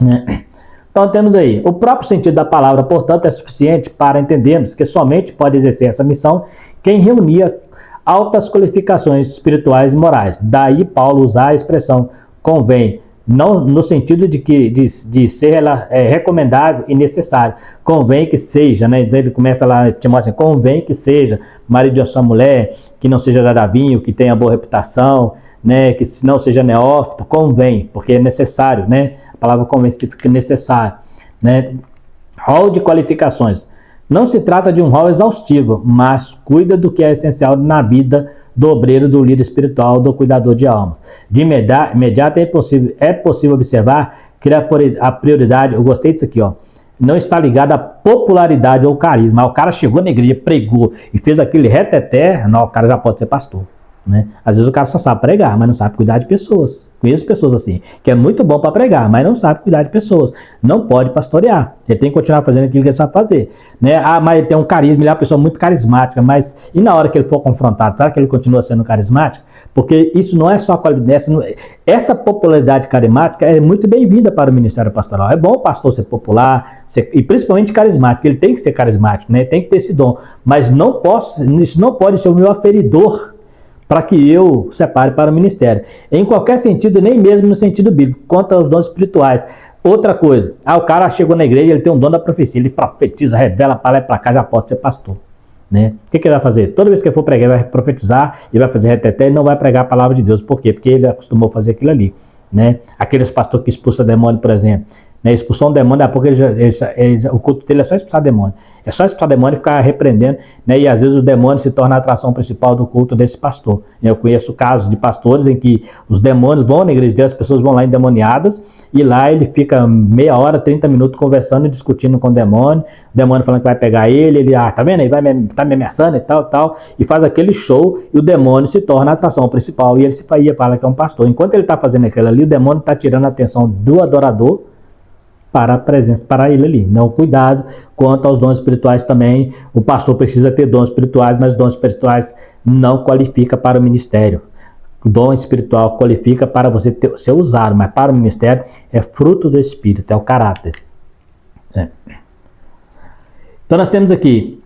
né? Então temos aí, o próprio sentido da palavra, portanto, é suficiente para entendermos que somente pode exercer essa missão quem reunia altas qualificações espirituais e morais. Daí Paulo usar a expressão convém, não no sentido de ser recomendável e necessário. Convém que seja, né? Ele começa lá, assim, convém que seja marido de sua mulher, que não seja da vinho, que tenha boa reputação, né? Que não seja neófito, convém, porque é necessário, né? A palavra convém significa necessário, né? Rol de qualificações. Não se trata de um rol exaustivo, mas cuida do que é essencial na vida do obreiro, do líder espiritual, do cuidador de almas. De imediato é possível observar que a prioridade, eu gostei disso aqui, não está ligada à popularidade ou carisma. O cara chegou na igreja, pregou e fez aquele reteté, não, o cara já pode ser pastor, né? Às vezes o cara só sabe pregar, mas não sabe cuidar de pessoas. Conheço pessoas assim, que é muito bom para pregar, mas não sabe cuidar de pessoas. Não pode pastorear. Você tem que continuar fazendo aquilo que ele sabe fazer, né? Mas ele tem um carisma, ele é uma pessoa muito carismática, mas e na hora que ele for confrontado, será que ele continua sendo carismático? Porque isso não é só qualidade, essa popularidade carismática é muito bem-vinda para o ministério pastoral. É bom o pastor ser popular, e principalmente carismático. Ele tem que ser carismático, né? Tem que ter esse dom. Mas isso não pode ser o meu aferidor para que eu separe para o ministério. Em qualquer sentido, nem mesmo no sentido bíblico, quanto aos dons espirituais. Outra coisa, o cara chegou na igreja, ele tem um dom da profecia, ele profetiza, revela para lá e para cá, já pode ser pastor. Né? O que ele vai fazer? Toda vez que ele for pregar, ele vai profetizar, ele vai fazer reteté, ele não vai pregar a palavra de Deus. Por quê? Porque ele acostumou a fazer aquilo ali. Né? Aqueles pastores que expulsam demônio, por exemplo. Né? Expulsão de demônio, daqui a pouco o culto dele é só expulsar demônio. É só expulsar demônio e ficar repreendendo. Né? E às vezes o demônio se torna a atração principal do culto desse pastor. Eu conheço casos de pastores em que os demônios vão na igreja dele, as pessoas vão lá endemoniadas, e lá ele fica meia hora, 30 minutos conversando e discutindo com o demônio falando que vai pegar ele, tá vendo aí, tá me ameaçando e tal, e faz aquele show, e o demônio se torna a atração principal, e ele fala que é um pastor. Enquanto ele está fazendo aquilo ali, o demônio está tirando a atenção do adorador para a presença, para ele ali. Não, cuidado quanto aos dons espirituais também. O pastor precisa ter dons espirituais, mas dons espirituais não qualifica para o ministério. O dom espiritual qualifica para você ser usado, mas para o ministério é fruto do Espírito, é o caráter. Então nós temos aqui,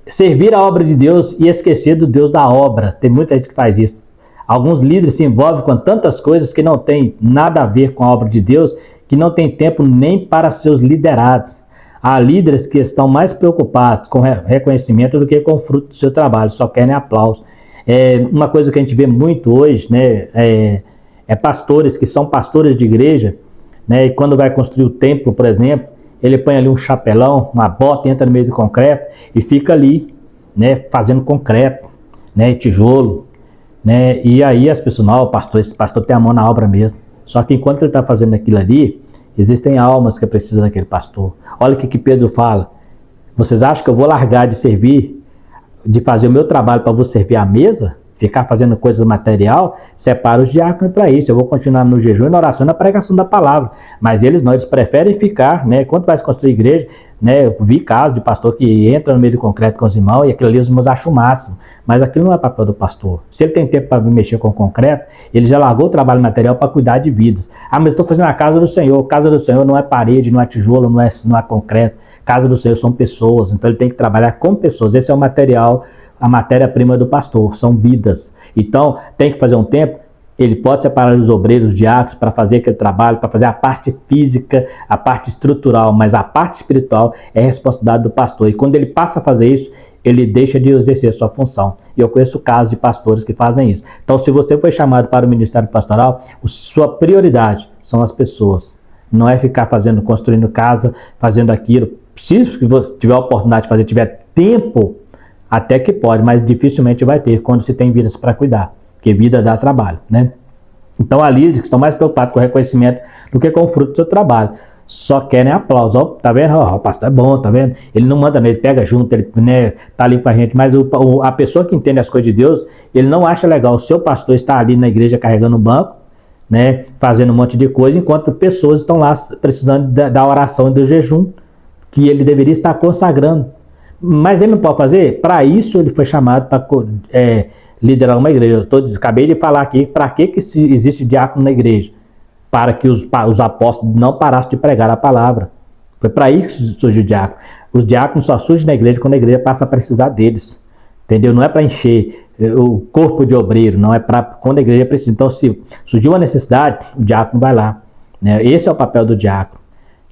servir a obra de Deus e esquecer do Deus da obra. Tem muita gente que faz isso. Alguns líderes se envolvem com tantas coisas que não tem nada a ver com a obra de Deus, que não tem tempo nem para seus liderados. Há líderes que estão mais preocupados com reconhecimento do que com o fruto do seu trabalho, só querem aplauso. Uma coisa que a gente vê muito hoje, né, pastores que são pastores de igreja, né, e quando vai construir o templo, por exemplo, ele põe ali um chapelão, uma bota, entra no meio do concreto e fica ali, né, fazendo concreto, né, tijolo, né, e aí as pessoas, não, esse pastor tem a mão na obra mesmo. Só que enquanto ele está fazendo aquilo ali, existem almas que precisam daquele pastor. Olha o que Pedro fala. Vocês acham que eu vou largar de servir, de fazer o meu trabalho para vos servir à mesa? Ficar fazendo coisas material? Separa os diáconos para isso. Eu vou continuar no jejum e na oração e na pregação da palavra. Mas eles não, eles preferem ficar, né? Quando vai se construir igreja, né? Eu vi casos de pastor que entra no meio do concreto com os irmãos e aquilo ali os irmãos acham o máximo. Mas aquilo não é papel do pastor. Se ele tem tempo para mexer com o concreto, ele já largou o trabalho material para cuidar de vidas. Mas eu estou fazendo a casa do Senhor. Casa do Senhor não é parede, não é tijolo, não é concreto. Casa do Senhor são pessoas. Então ele tem que trabalhar com pessoas. Esse é o material, a matéria-prima do pastor, são vidas. Então, tem que fazer um tempo, ele pode separar os obreiros, os diáconos, para fazer aquele trabalho, para fazer a parte física, a parte estrutural, mas a parte espiritual é responsabilidade do pastor. E quando ele passa a fazer isso, ele deixa de exercer a sua função. E eu conheço casos de pastores que fazem isso. Então, se você foi chamado para o ministério pastoral, sua prioridade são as pessoas. Não é ficar construindo casa, fazendo aquilo. Se você tiver a oportunidade de fazer, tiver tempo, até que pode, mas dificilmente vai ter quando se tem vidas para cuidar, porque vida dá trabalho, né? Então há líderes que estão mais preocupados com o reconhecimento do que com o fruto do seu trabalho. Só querem aplauso. Ó, tá vendo? Ó, o pastor é bom, tá vendo? Ele não manda nele, pega junto, ele, né, tá ali com a gente. Mas a pessoa que entende as coisas de Deus, ele não acha legal o seu pastor estar ali na igreja carregando um banco, né, fazendo um monte de coisa, enquanto pessoas estão lá precisando da oração e do jejum, que ele deveria estar consagrando. Mas ele não pode fazer? Para isso ele foi chamado para liderar uma igreja. Acabei de falar aqui, para que existe diácono na igreja? Para que os apóstolos não parassem de pregar a palavra. Foi para isso que surgiu o diácono. Os diáconos só surgem na igreja quando a igreja passa a precisar deles. Entendeu? Não é para encher o corpo de obreiro, não é para quando a igreja precisa. Então, se surgiu uma necessidade, o diácono vai lá. Né? Esse é o papel do diácono.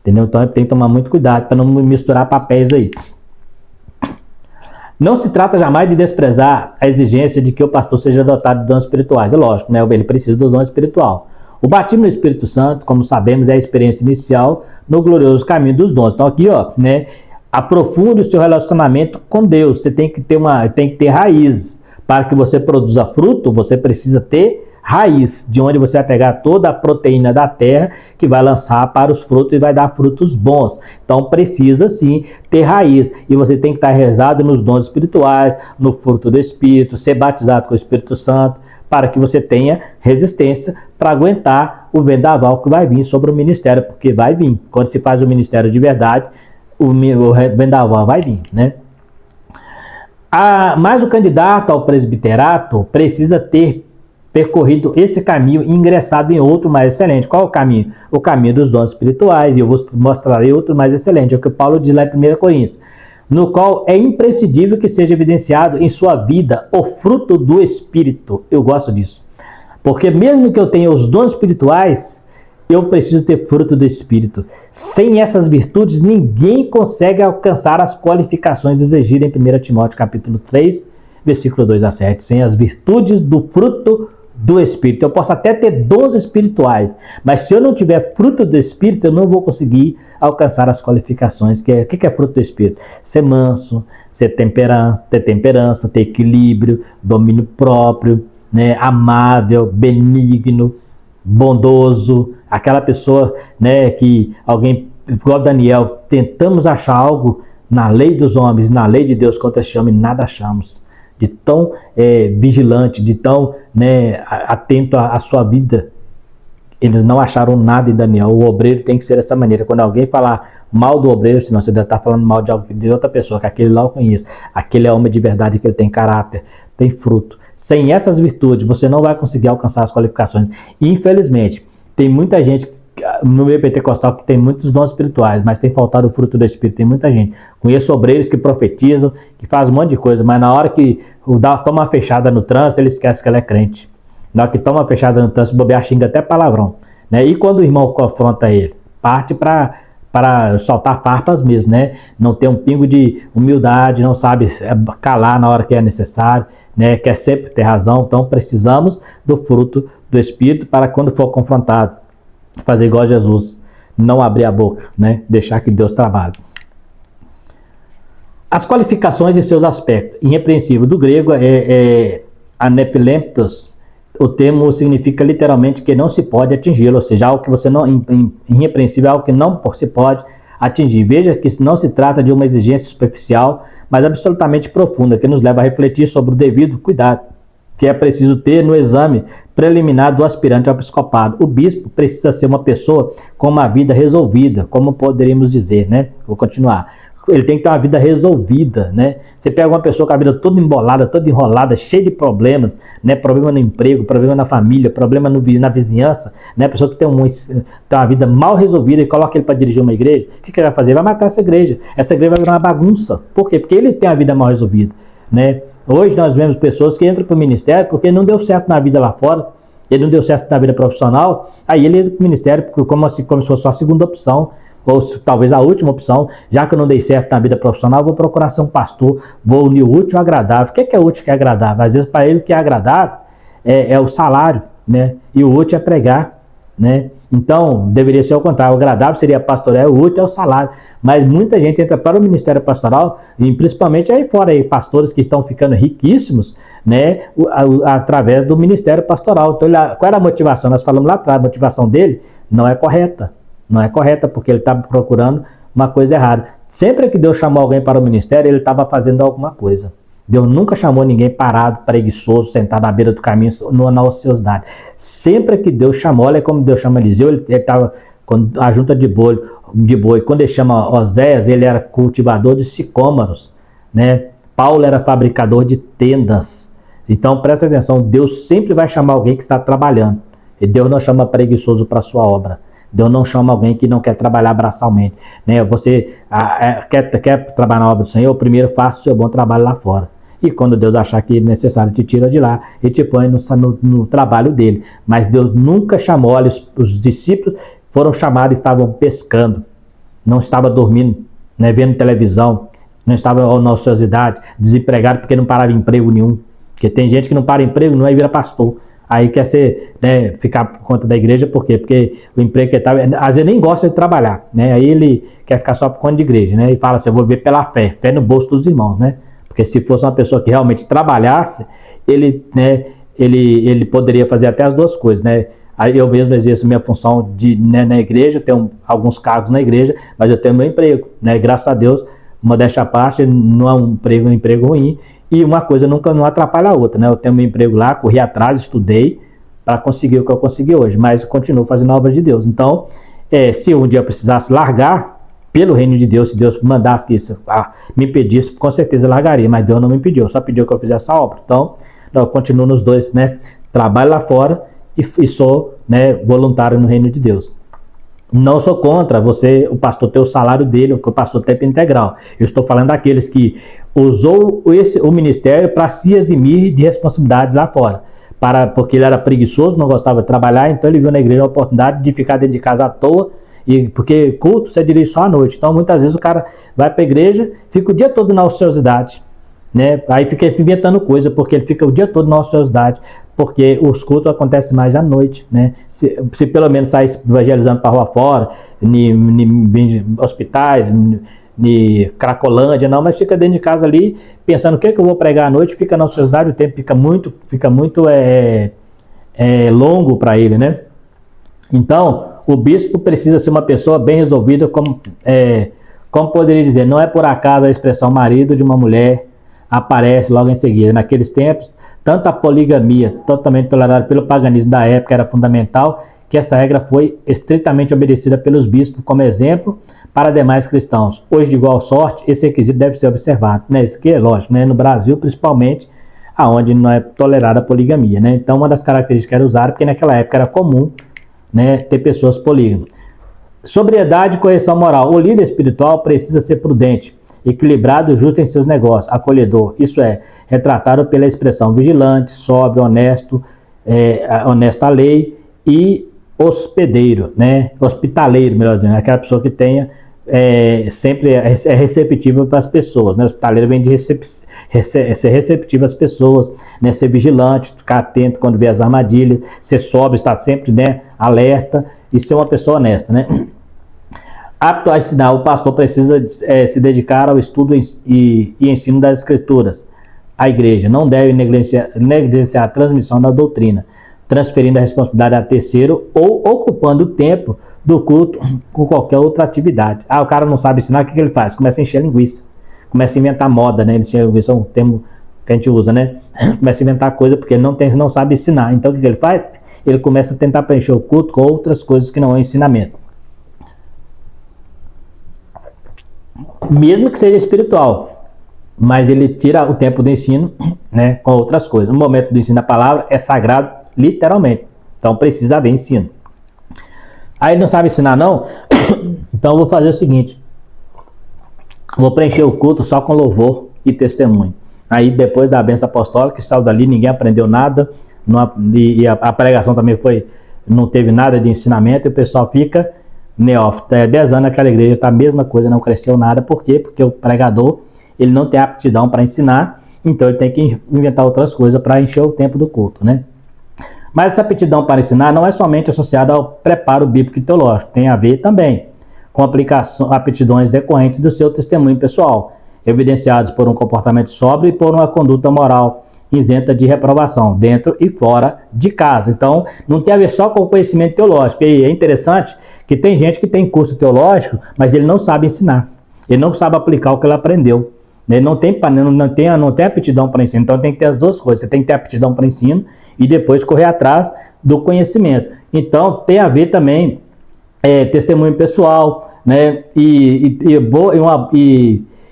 Entendeu? Então tem que tomar muito cuidado para não misturar papéis aí. Não se trata jamais de desprezar a exigência de que o pastor seja dotado de dons espirituais. É lógico, né? Ele precisa do dom espiritual. O batismo no Espírito Santo, como sabemos, é a experiência inicial no glorioso caminho dos dons. Então aqui, ó, né? Aprofunde o seu relacionamento com Deus. Você tem que ter raízes. Para que você produza fruto, você precisa ter raiz, de onde você vai pegar toda a proteína da terra que vai lançar para os frutos e vai dar frutos bons. Então precisa sim ter raiz, e você tem que estar rezado nos dons espirituais, no fruto do Espírito, ser batizado com o Espírito Santo, para que você tenha resistência para aguentar o vendaval que vai vir sobre o ministério, porque vai vir. Quando se faz o ministério de verdade, o vendaval vai vir, né? Mas o candidato ao presbiterato precisa ter percorrido esse caminho e ingressado em outro mais excelente. Qual é o caminho? O caminho dos dons espirituais, e eu vos mostrarei outro mais excelente. É o que Paulo diz lá em 1 Coríntios. no qual é imprescindível que seja evidenciado em sua vida o fruto do Espírito. Eu gosto disso. Porque mesmo que eu tenha os dons espirituais, eu preciso ter fruto do Espírito. Sem essas virtudes, ninguém consegue alcançar as qualificações exigidas em 1 Timóteo capítulo 3, versículo 2 a 7. Sem as virtudes do fruto do Espírito. Eu posso até ter dons espirituais, mas se eu não tiver fruto do Espírito, eu não vou conseguir alcançar as qualificações. O que é fruto do Espírito? Ser manso, ter temperança, ter equilíbrio, domínio próprio, né, amável, benigno, bondoso, aquela pessoa, né, que alguém, igual Daniel, tentamos achar algo na lei dos homens, na lei de Deus contra este homem, nada achamos. De tão vigilante, de tão, né, atento à sua vida, eles não acharam nada em Daniel. O obreiro tem que ser dessa maneira. Quando alguém falar mal do obreiro, senão você deve estar falando mal de outra pessoa, que aquele lá eu conheço. Aquele é homem de verdade, que ele tem caráter, tem fruto. Sem essas virtudes, você não vai conseguir alcançar as qualificações. E, infelizmente, tem muita gente no meio pentecostal que tem muitos dons espirituais, mas tem faltado o fruto do Espírito. Tem muita gente. Conheço obreiros que profetizam, que fazem um monte de coisa, mas na hora que toma uma fechada no trânsito, ele esquece que ele é crente. Na hora que toma uma fechada no trânsito, bobear, xinga até palavrão, né? E quando o irmão confronta ele, parte para soltar farpas mesmo, né? Não tem um pingo de humildade, não sabe calar na hora que é necessário, né? Quer sempre ter razão. Então precisamos do fruto do Espírito para quando for confrontado, fazer igual a Jesus, não abrir a boca, né? Deixar que Deus trabalhe. As qualificações e seus aspectos. Irrepreensível do grego é anepilemptos. O termo significa literalmente que não se pode atingi-lo, ou seja, algo que você não, irrepreensível é algo que não se pode atingir. Veja que não se trata de uma exigência superficial, mas absolutamente profunda, que nos leva a refletir sobre o devido cuidado que é preciso ter no exame preliminar do aspirante ao episcopado. O bispo precisa ser uma pessoa com uma vida resolvida, como poderíamos dizer, né? Vou continuar. Ele tem que ter uma vida resolvida, né? Você pega uma pessoa com a vida toda embolada, toda enrolada, cheia de problemas, né? Problema no emprego, problema na família, problema na vizinhança, né? A pessoa que tem uma vida mal resolvida e coloca ele para dirigir uma igreja, o que ele vai fazer? Ele vai matar essa igreja. Essa igreja vai virar uma bagunça. Por quê? Porque ele tem a vida mal resolvida, né? Hoje nós vemos pessoas que entram para o ministério porque não deu certo na vida lá fora, ele não deu certo na vida profissional, aí ele entra para o ministério como se fosse só a segunda opção, ou talvez a última opção. Já que eu não dei certo na vida profissional, vou procurar ser um pastor, vou unir o útil ao agradável. O que é útil e o que é agradável? Às vezes para ele o que é agradável é o salário, né? E o útil é pregar, né? Então, deveria ser o contrário. O agradável seria pastorear, o útil é o salário. Mas muita gente entra para o ministério pastoral, e principalmente aí fora, aí, pastores que estão ficando riquíssimos, né, através do ministério pastoral. Então, qual era a motivação? Nós falamos lá atrás, a motivação dele não é correta. Não é correta, porque ele está procurando uma coisa errada. Sempre que Deus chamou alguém para o ministério, ele estava fazendo alguma coisa. Deus nunca chamou ninguém parado, preguiçoso, sentado à beira do caminho, na ociosidade. Sempre que Deus chamou, olha como Deus chama Eliseu, ele estava com a junta de boi. Quando ele chama Oséias, ele era cultivador de sicômoros, né? Paulo era fabricador de tendas. Então presta atenção, Deus sempre vai chamar alguém que está trabalhando. E Deus não chama preguiçoso para a sua obra. Deus não chama alguém que não quer trabalhar braçalmente, né? Você quer trabalhar na obra do Senhor, primeiro faça o seu bom trabalho lá fora. E quando Deus achar que é necessário, te tira de lá e te põe no trabalho dele. Mas Deus nunca chamou, olha, os discípulos foram chamados, estavam pescando, não estavam dormindo, né, vendo televisão, não estavam na ociosidade, desempregado porque não parava emprego nenhum. Porque tem gente que não para emprego, não é vira pastor. Aí quer ser, né, ficar por conta da igreja, por quê? Porque o emprego que ele estava, às vezes nem gosta de trabalhar, né? Aí ele quer ficar só por conta de igreja, né? E fala assim, eu vou viver pela fé no bolso dos irmãos, né? Porque se fosse uma pessoa que realmente trabalhasse, ele, né, ele poderia fazer até as duas coisas, né? Aí eu mesmo exerço minha função né, na igreja, tenho alguns cargos na igreja, mas eu tenho meu emprego, né? Graças a Deus, modéstia à parte, não é um emprego ruim, e uma coisa nunca não atrapalha a outra, né? Eu tenho meu emprego lá, corri atrás, estudei para conseguir o que eu consegui hoje, mas continuo fazendo a obra de Deus. Então, se um dia eu precisasse largar pelo reino de Deus, se Deus mandasse que isso me impedisse, com certeza eu largaria, mas Deus não me impediu, só pediu que eu fizesse essa obra. Então, eu continuo nos dois, né? Trabalho lá fora e sou, né, voluntário no reino de Deus. Não sou contra o pastor ter o salário dele, o pastor tempo integral. Eu estou falando daqueles que usou o ministério para se eximir de responsabilidades lá fora. Porque ele era preguiçoso, não gostava de trabalhar, então ele viu na igreja a oportunidade de ficar dentro de casa à toa, porque culto você dirige só à noite. Então muitas vezes o cara vai para a igreja, fica o dia todo na ociosidade, né? Aí fica inventando coisa, porque ele fica o dia todo na ociosidade, porque os cultos acontecem mais à noite, né? Se pelo menos sair evangelizando para rua fora, em hospitais, em Cracolândia, não, mas fica dentro de casa ali, pensando o que eu vou pregar à noite, fica na ociosidade, o tempo fica muito longo para ele, né? Então, o bispo precisa ser uma pessoa bem resolvida, como poderia dizer, não é por acaso a expressão marido de uma mulher aparece logo em seguida. Naqueles tempos, tanto a poligamia, totalmente tolerada pelo paganismo da época, era fundamental que essa regra foi estritamente obedecida pelos bispos como exemplo para demais cristãos. Hoje, de igual sorte, esse requisito deve ser observado, né? Isso aqui é lógico, né? No Brasil, principalmente, aonde não é tolerada a poligamia, né? Então, uma das características era usada, porque naquela época era comum, né, ter pessoas polígamas. Sobriedade e correção moral. O líder espiritual precisa ser prudente, equilibrado e justo em seus negócios, acolhedor, isso é, retratado pela expressão vigilante, sóbrio, honesto, honesto à lei e hospedeiro, né? Hospitaleiro, melhor dizendo, aquela pessoa que tenha sempre é receptível para as pessoas, né? Hospitaleiro vem de ser receptivo às pessoas, né? Ser vigilante, ficar atento quando vê as armadilhas, ser sóbrio, estar sempre, né, alerta e ser uma pessoa honesta, né? Apto a ensinar, o pastor precisa se dedicar ao estudo e ensino das escrituras. A igreja não deve negligenciar a transmissão da doutrina, transferindo a responsabilidade a terceiro ou ocupando o tempo do culto com qualquer outra atividade. O cara não sabe ensinar, o que ele faz? Começa a encher linguiça, começa a inventar moda, né? Encher linguiça é um termo que a gente usa, né? Começa a inventar coisa porque não sabe ensinar. Então o que ele faz? Ele começa a tentar preencher o culto com outras coisas que não é ensinamento. Mesmo que seja espiritual, mas ele tira o tempo do ensino, né, com outras coisas. O momento do ensino da palavra é sagrado, literalmente. Então precisa haver ensino. Aí ele não sabe ensinar não? Então eu vou fazer o seguinte. Vou preencher o culto só com louvor e testemunho. Aí depois da bênção apostólica, que saiu dali, ninguém aprendeu nada. E a pregação também não teve nada de ensinamento. E o pessoal fica neófito. 10 anos aquela igreja está a mesma coisa, não cresceu nada. Por quê? Porque o pregador ele não tem aptidão para ensinar. Então ele tem que inventar outras coisas para encher o tempo do culto, né? Mas essa aptidão para ensinar não é somente associada ao preparo bíblico e teológico, tem a ver também com aptidões decorrentes do seu testemunho pessoal, evidenciados por um comportamento sóbrio e por uma conduta moral isenta de reprovação, dentro e fora de casa. Então, não tem a ver só com o conhecimento teológico. E é interessante que tem gente que tem curso teológico, mas ele não sabe ensinar, ele não sabe aplicar o que ele aprendeu. Ele não tem aptidão para ensino, então tem que ter as duas coisas. Você tem que ter aptidão para ensino e depois correr atrás do conhecimento. Então, tem a ver também testemunho pessoal, né? E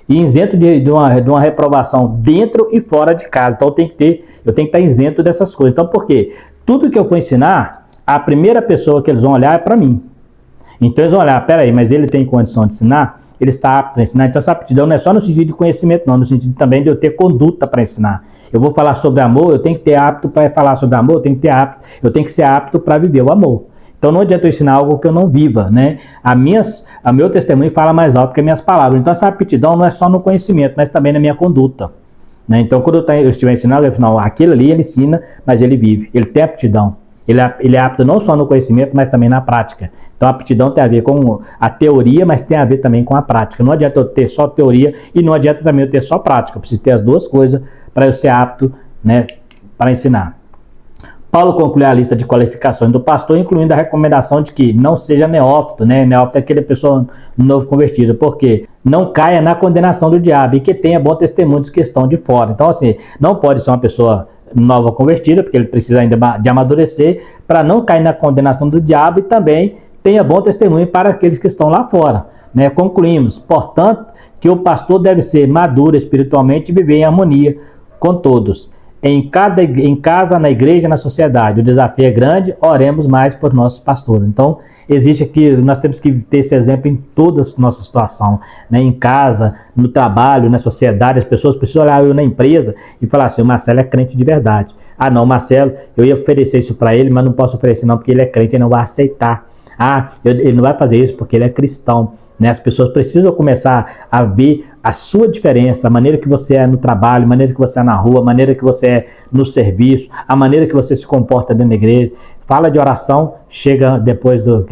isento de uma reprovação dentro e fora de casa. Então, eu tenho que estar isento dessas coisas. Então, por quê? Tudo que eu for ensinar, a primeira pessoa que eles vão olhar é para mim. Então, eles vão olhar, peraí, mas ele tem condição de ensinar? Ele está apto a ensinar? Então, essa aptidão não é só no sentido de conhecimento, não, no sentido também de eu ter conduta para ensinar. Eu vou falar sobre amor, eu tenho que ter apto para falar sobre amor, eu tenho que ser apto para viver o amor. Então não adianta eu ensinar algo que eu não viva, né? Meu testemunho fala mais alto que as minhas palavras. Então essa aptidão não é só no conhecimento, mas também na minha conduta, né? Então quando eu estiver ensinando, eu falo, aquele ali ele ensina, mas ele vive, ele tem aptidão. Ele é apto não só no conhecimento, mas também na prática. Então a aptidão tem a ver com a teoria, mas tem a ver também com a prática. Não adianta eu ter só teoria e não adianta também eu ter só prática. Eu preciso ter as duas coisas para eu ser apto, né, para ensinar. Paulo conclui a lista de qualificações do pastor, incluindo a recomendação de que não seja neófito, né? Neófito é aquela pessoa novo convertida, porque não caia na condenação do diabo e que tenha bom testemunho dos que estão de fora. Então, assim, não pode ser uma pessoa nova convertida, porque ele precisa ainda de amadurecer, para não cair na condenação do diabo e também tenha bom testemunho para aqueles que estão lá fora, né? Concluímos, portanto, que o pastor deve ser maduro espiritualmente e viver em harmonia com todos. Em casa, na igreja, na sociedade. O desafio é grande, oremos mais por nossos pastores. Então, Existe aqui, nós temos que ter esse exemplo em toda a nossa situação, né? Em casa, no trabalho, na sociedade, as pessoas precisam olhar eu na empresa e falar assim, o Marcelo é crente de verdade. Ah não, Marcelo, eu ia oferecer isso para ele, mas não posso oferecer não, porque ele é crente, ele não vai aceitar. Ah, ele não vai fazer isso porque ele é cristão. Né? As pessoas precisam começar a ver a sua diferença, a maneira que você é no trabalho, a maneira que você é na rua, a maneira que você é no serviço, a maneira que você se comporta dentro da igreja. Fala de oração, chega depois do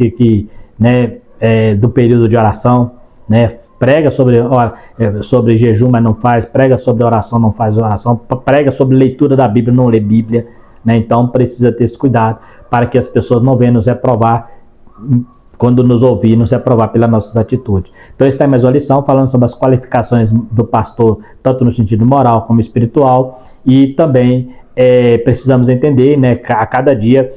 período de oração, né? Prega sobre jejum, mas não faz, prega sobre oração, não faz oração, prega sobre leitura da Bíblia, não lê Bíblia, né? Então precisa ter esse cuidado para que as pessoas não venham nos reprovar quando nos ouvir, nos reprovar pelas nossas atitudes. Então esta é mais uma lição falando sobre as qualificações do pastor, tanto no sentido moral como espiritual, e também precisamos entender, né, a cada dia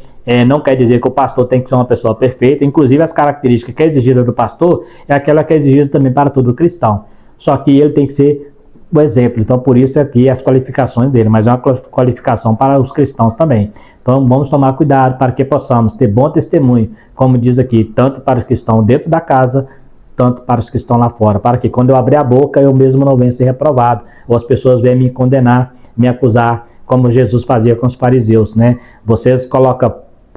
não quer dizer que o pastor tem que ser uma pessoa perfeita, inclusive as características que é exigida do pastor é aquela que é exigida também para todo cristão, só que ele tem que ser o exemplo, então por isso aqui as qualificações dele, mas é uma qualificação para os cristãos também. Então vamos tomar cuidado para que possamos ter bom testemunho, como diz aqui, tanto para os que estão dentro da casa, tanto para os que estão lá fora, para que quando eu abrir a boca eu mesmo não venha ser reprovado, ou as pessoas venham me condenar, me acusar, como Jesus fazia com os fariseus, né? Vocês colocam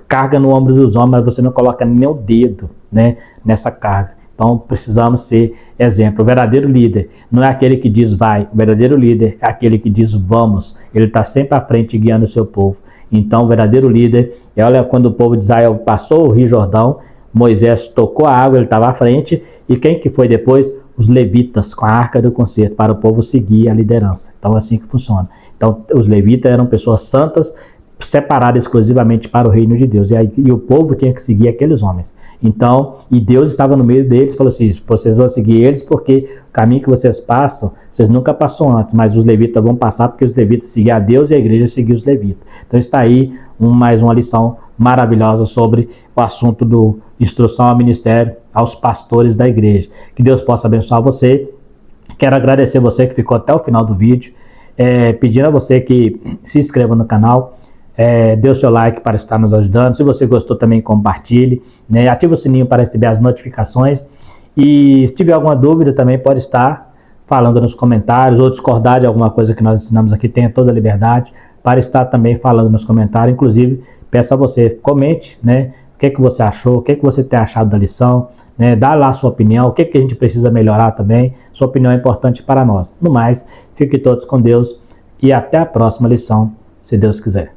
carga no ombro dos homens, mas você não coloca nem o dedo, né, nessa carga. Então precisamos ser exemplo. O verdadeiro líder não é aquele que diz vai, o verdadeiro líder é aquele que diz vamos. Ele está sempre à frente guiando o seu povo. Então o verdadeiro líder, olha quando o povo de Israel passou o Rio Jordão, Moisés tocou a água, ele estava à frente, e quem que foi depois? Os levitas com a arca do concerto, para o povo seguir a liderança. Então é assim que funciona. Então os levitas eram pessoas santas, separadas exclusivamente para o reino de Deus, e o povo tinha que seguir aqueles homens. Então, e Deus estava no meio deles, falou assim, vocês vão seguir eles porque o caminho que vocês passam, vocês nunca passam antes, mas os levitas vão passar porque os levitas seguiam a Deus e a igreja seguia os levitas. Então está aí mais uma lição maravilhosa sobre o assunto do instrução ao ministério, aos pastores da igreja. Que Deus possa abençoar você. Quero agradecer você que ficou até o final do vídeo, pedindo a você que se inscreva no canal, dê o seu like para estar nos ajudando. Se você gostou também compartilhe, né? Ative o sininho para receber as notificações, e se tiver alguma dúvida também pode estar falando nos comentários, ou discordar de alguma coisa que nós ensinamos aqui, tenha toda a liberdade para estar também falando nos comentários. Inclusive peço a você, comente, né, o que você achou, o que você tem achado da lição, né? Dá lá a sua opinião, o que a gente precisa melhorar também. Sua opinião é importante para nós. No mais, fiquem todos com Deus e até a próxima lição, se Deus quiser.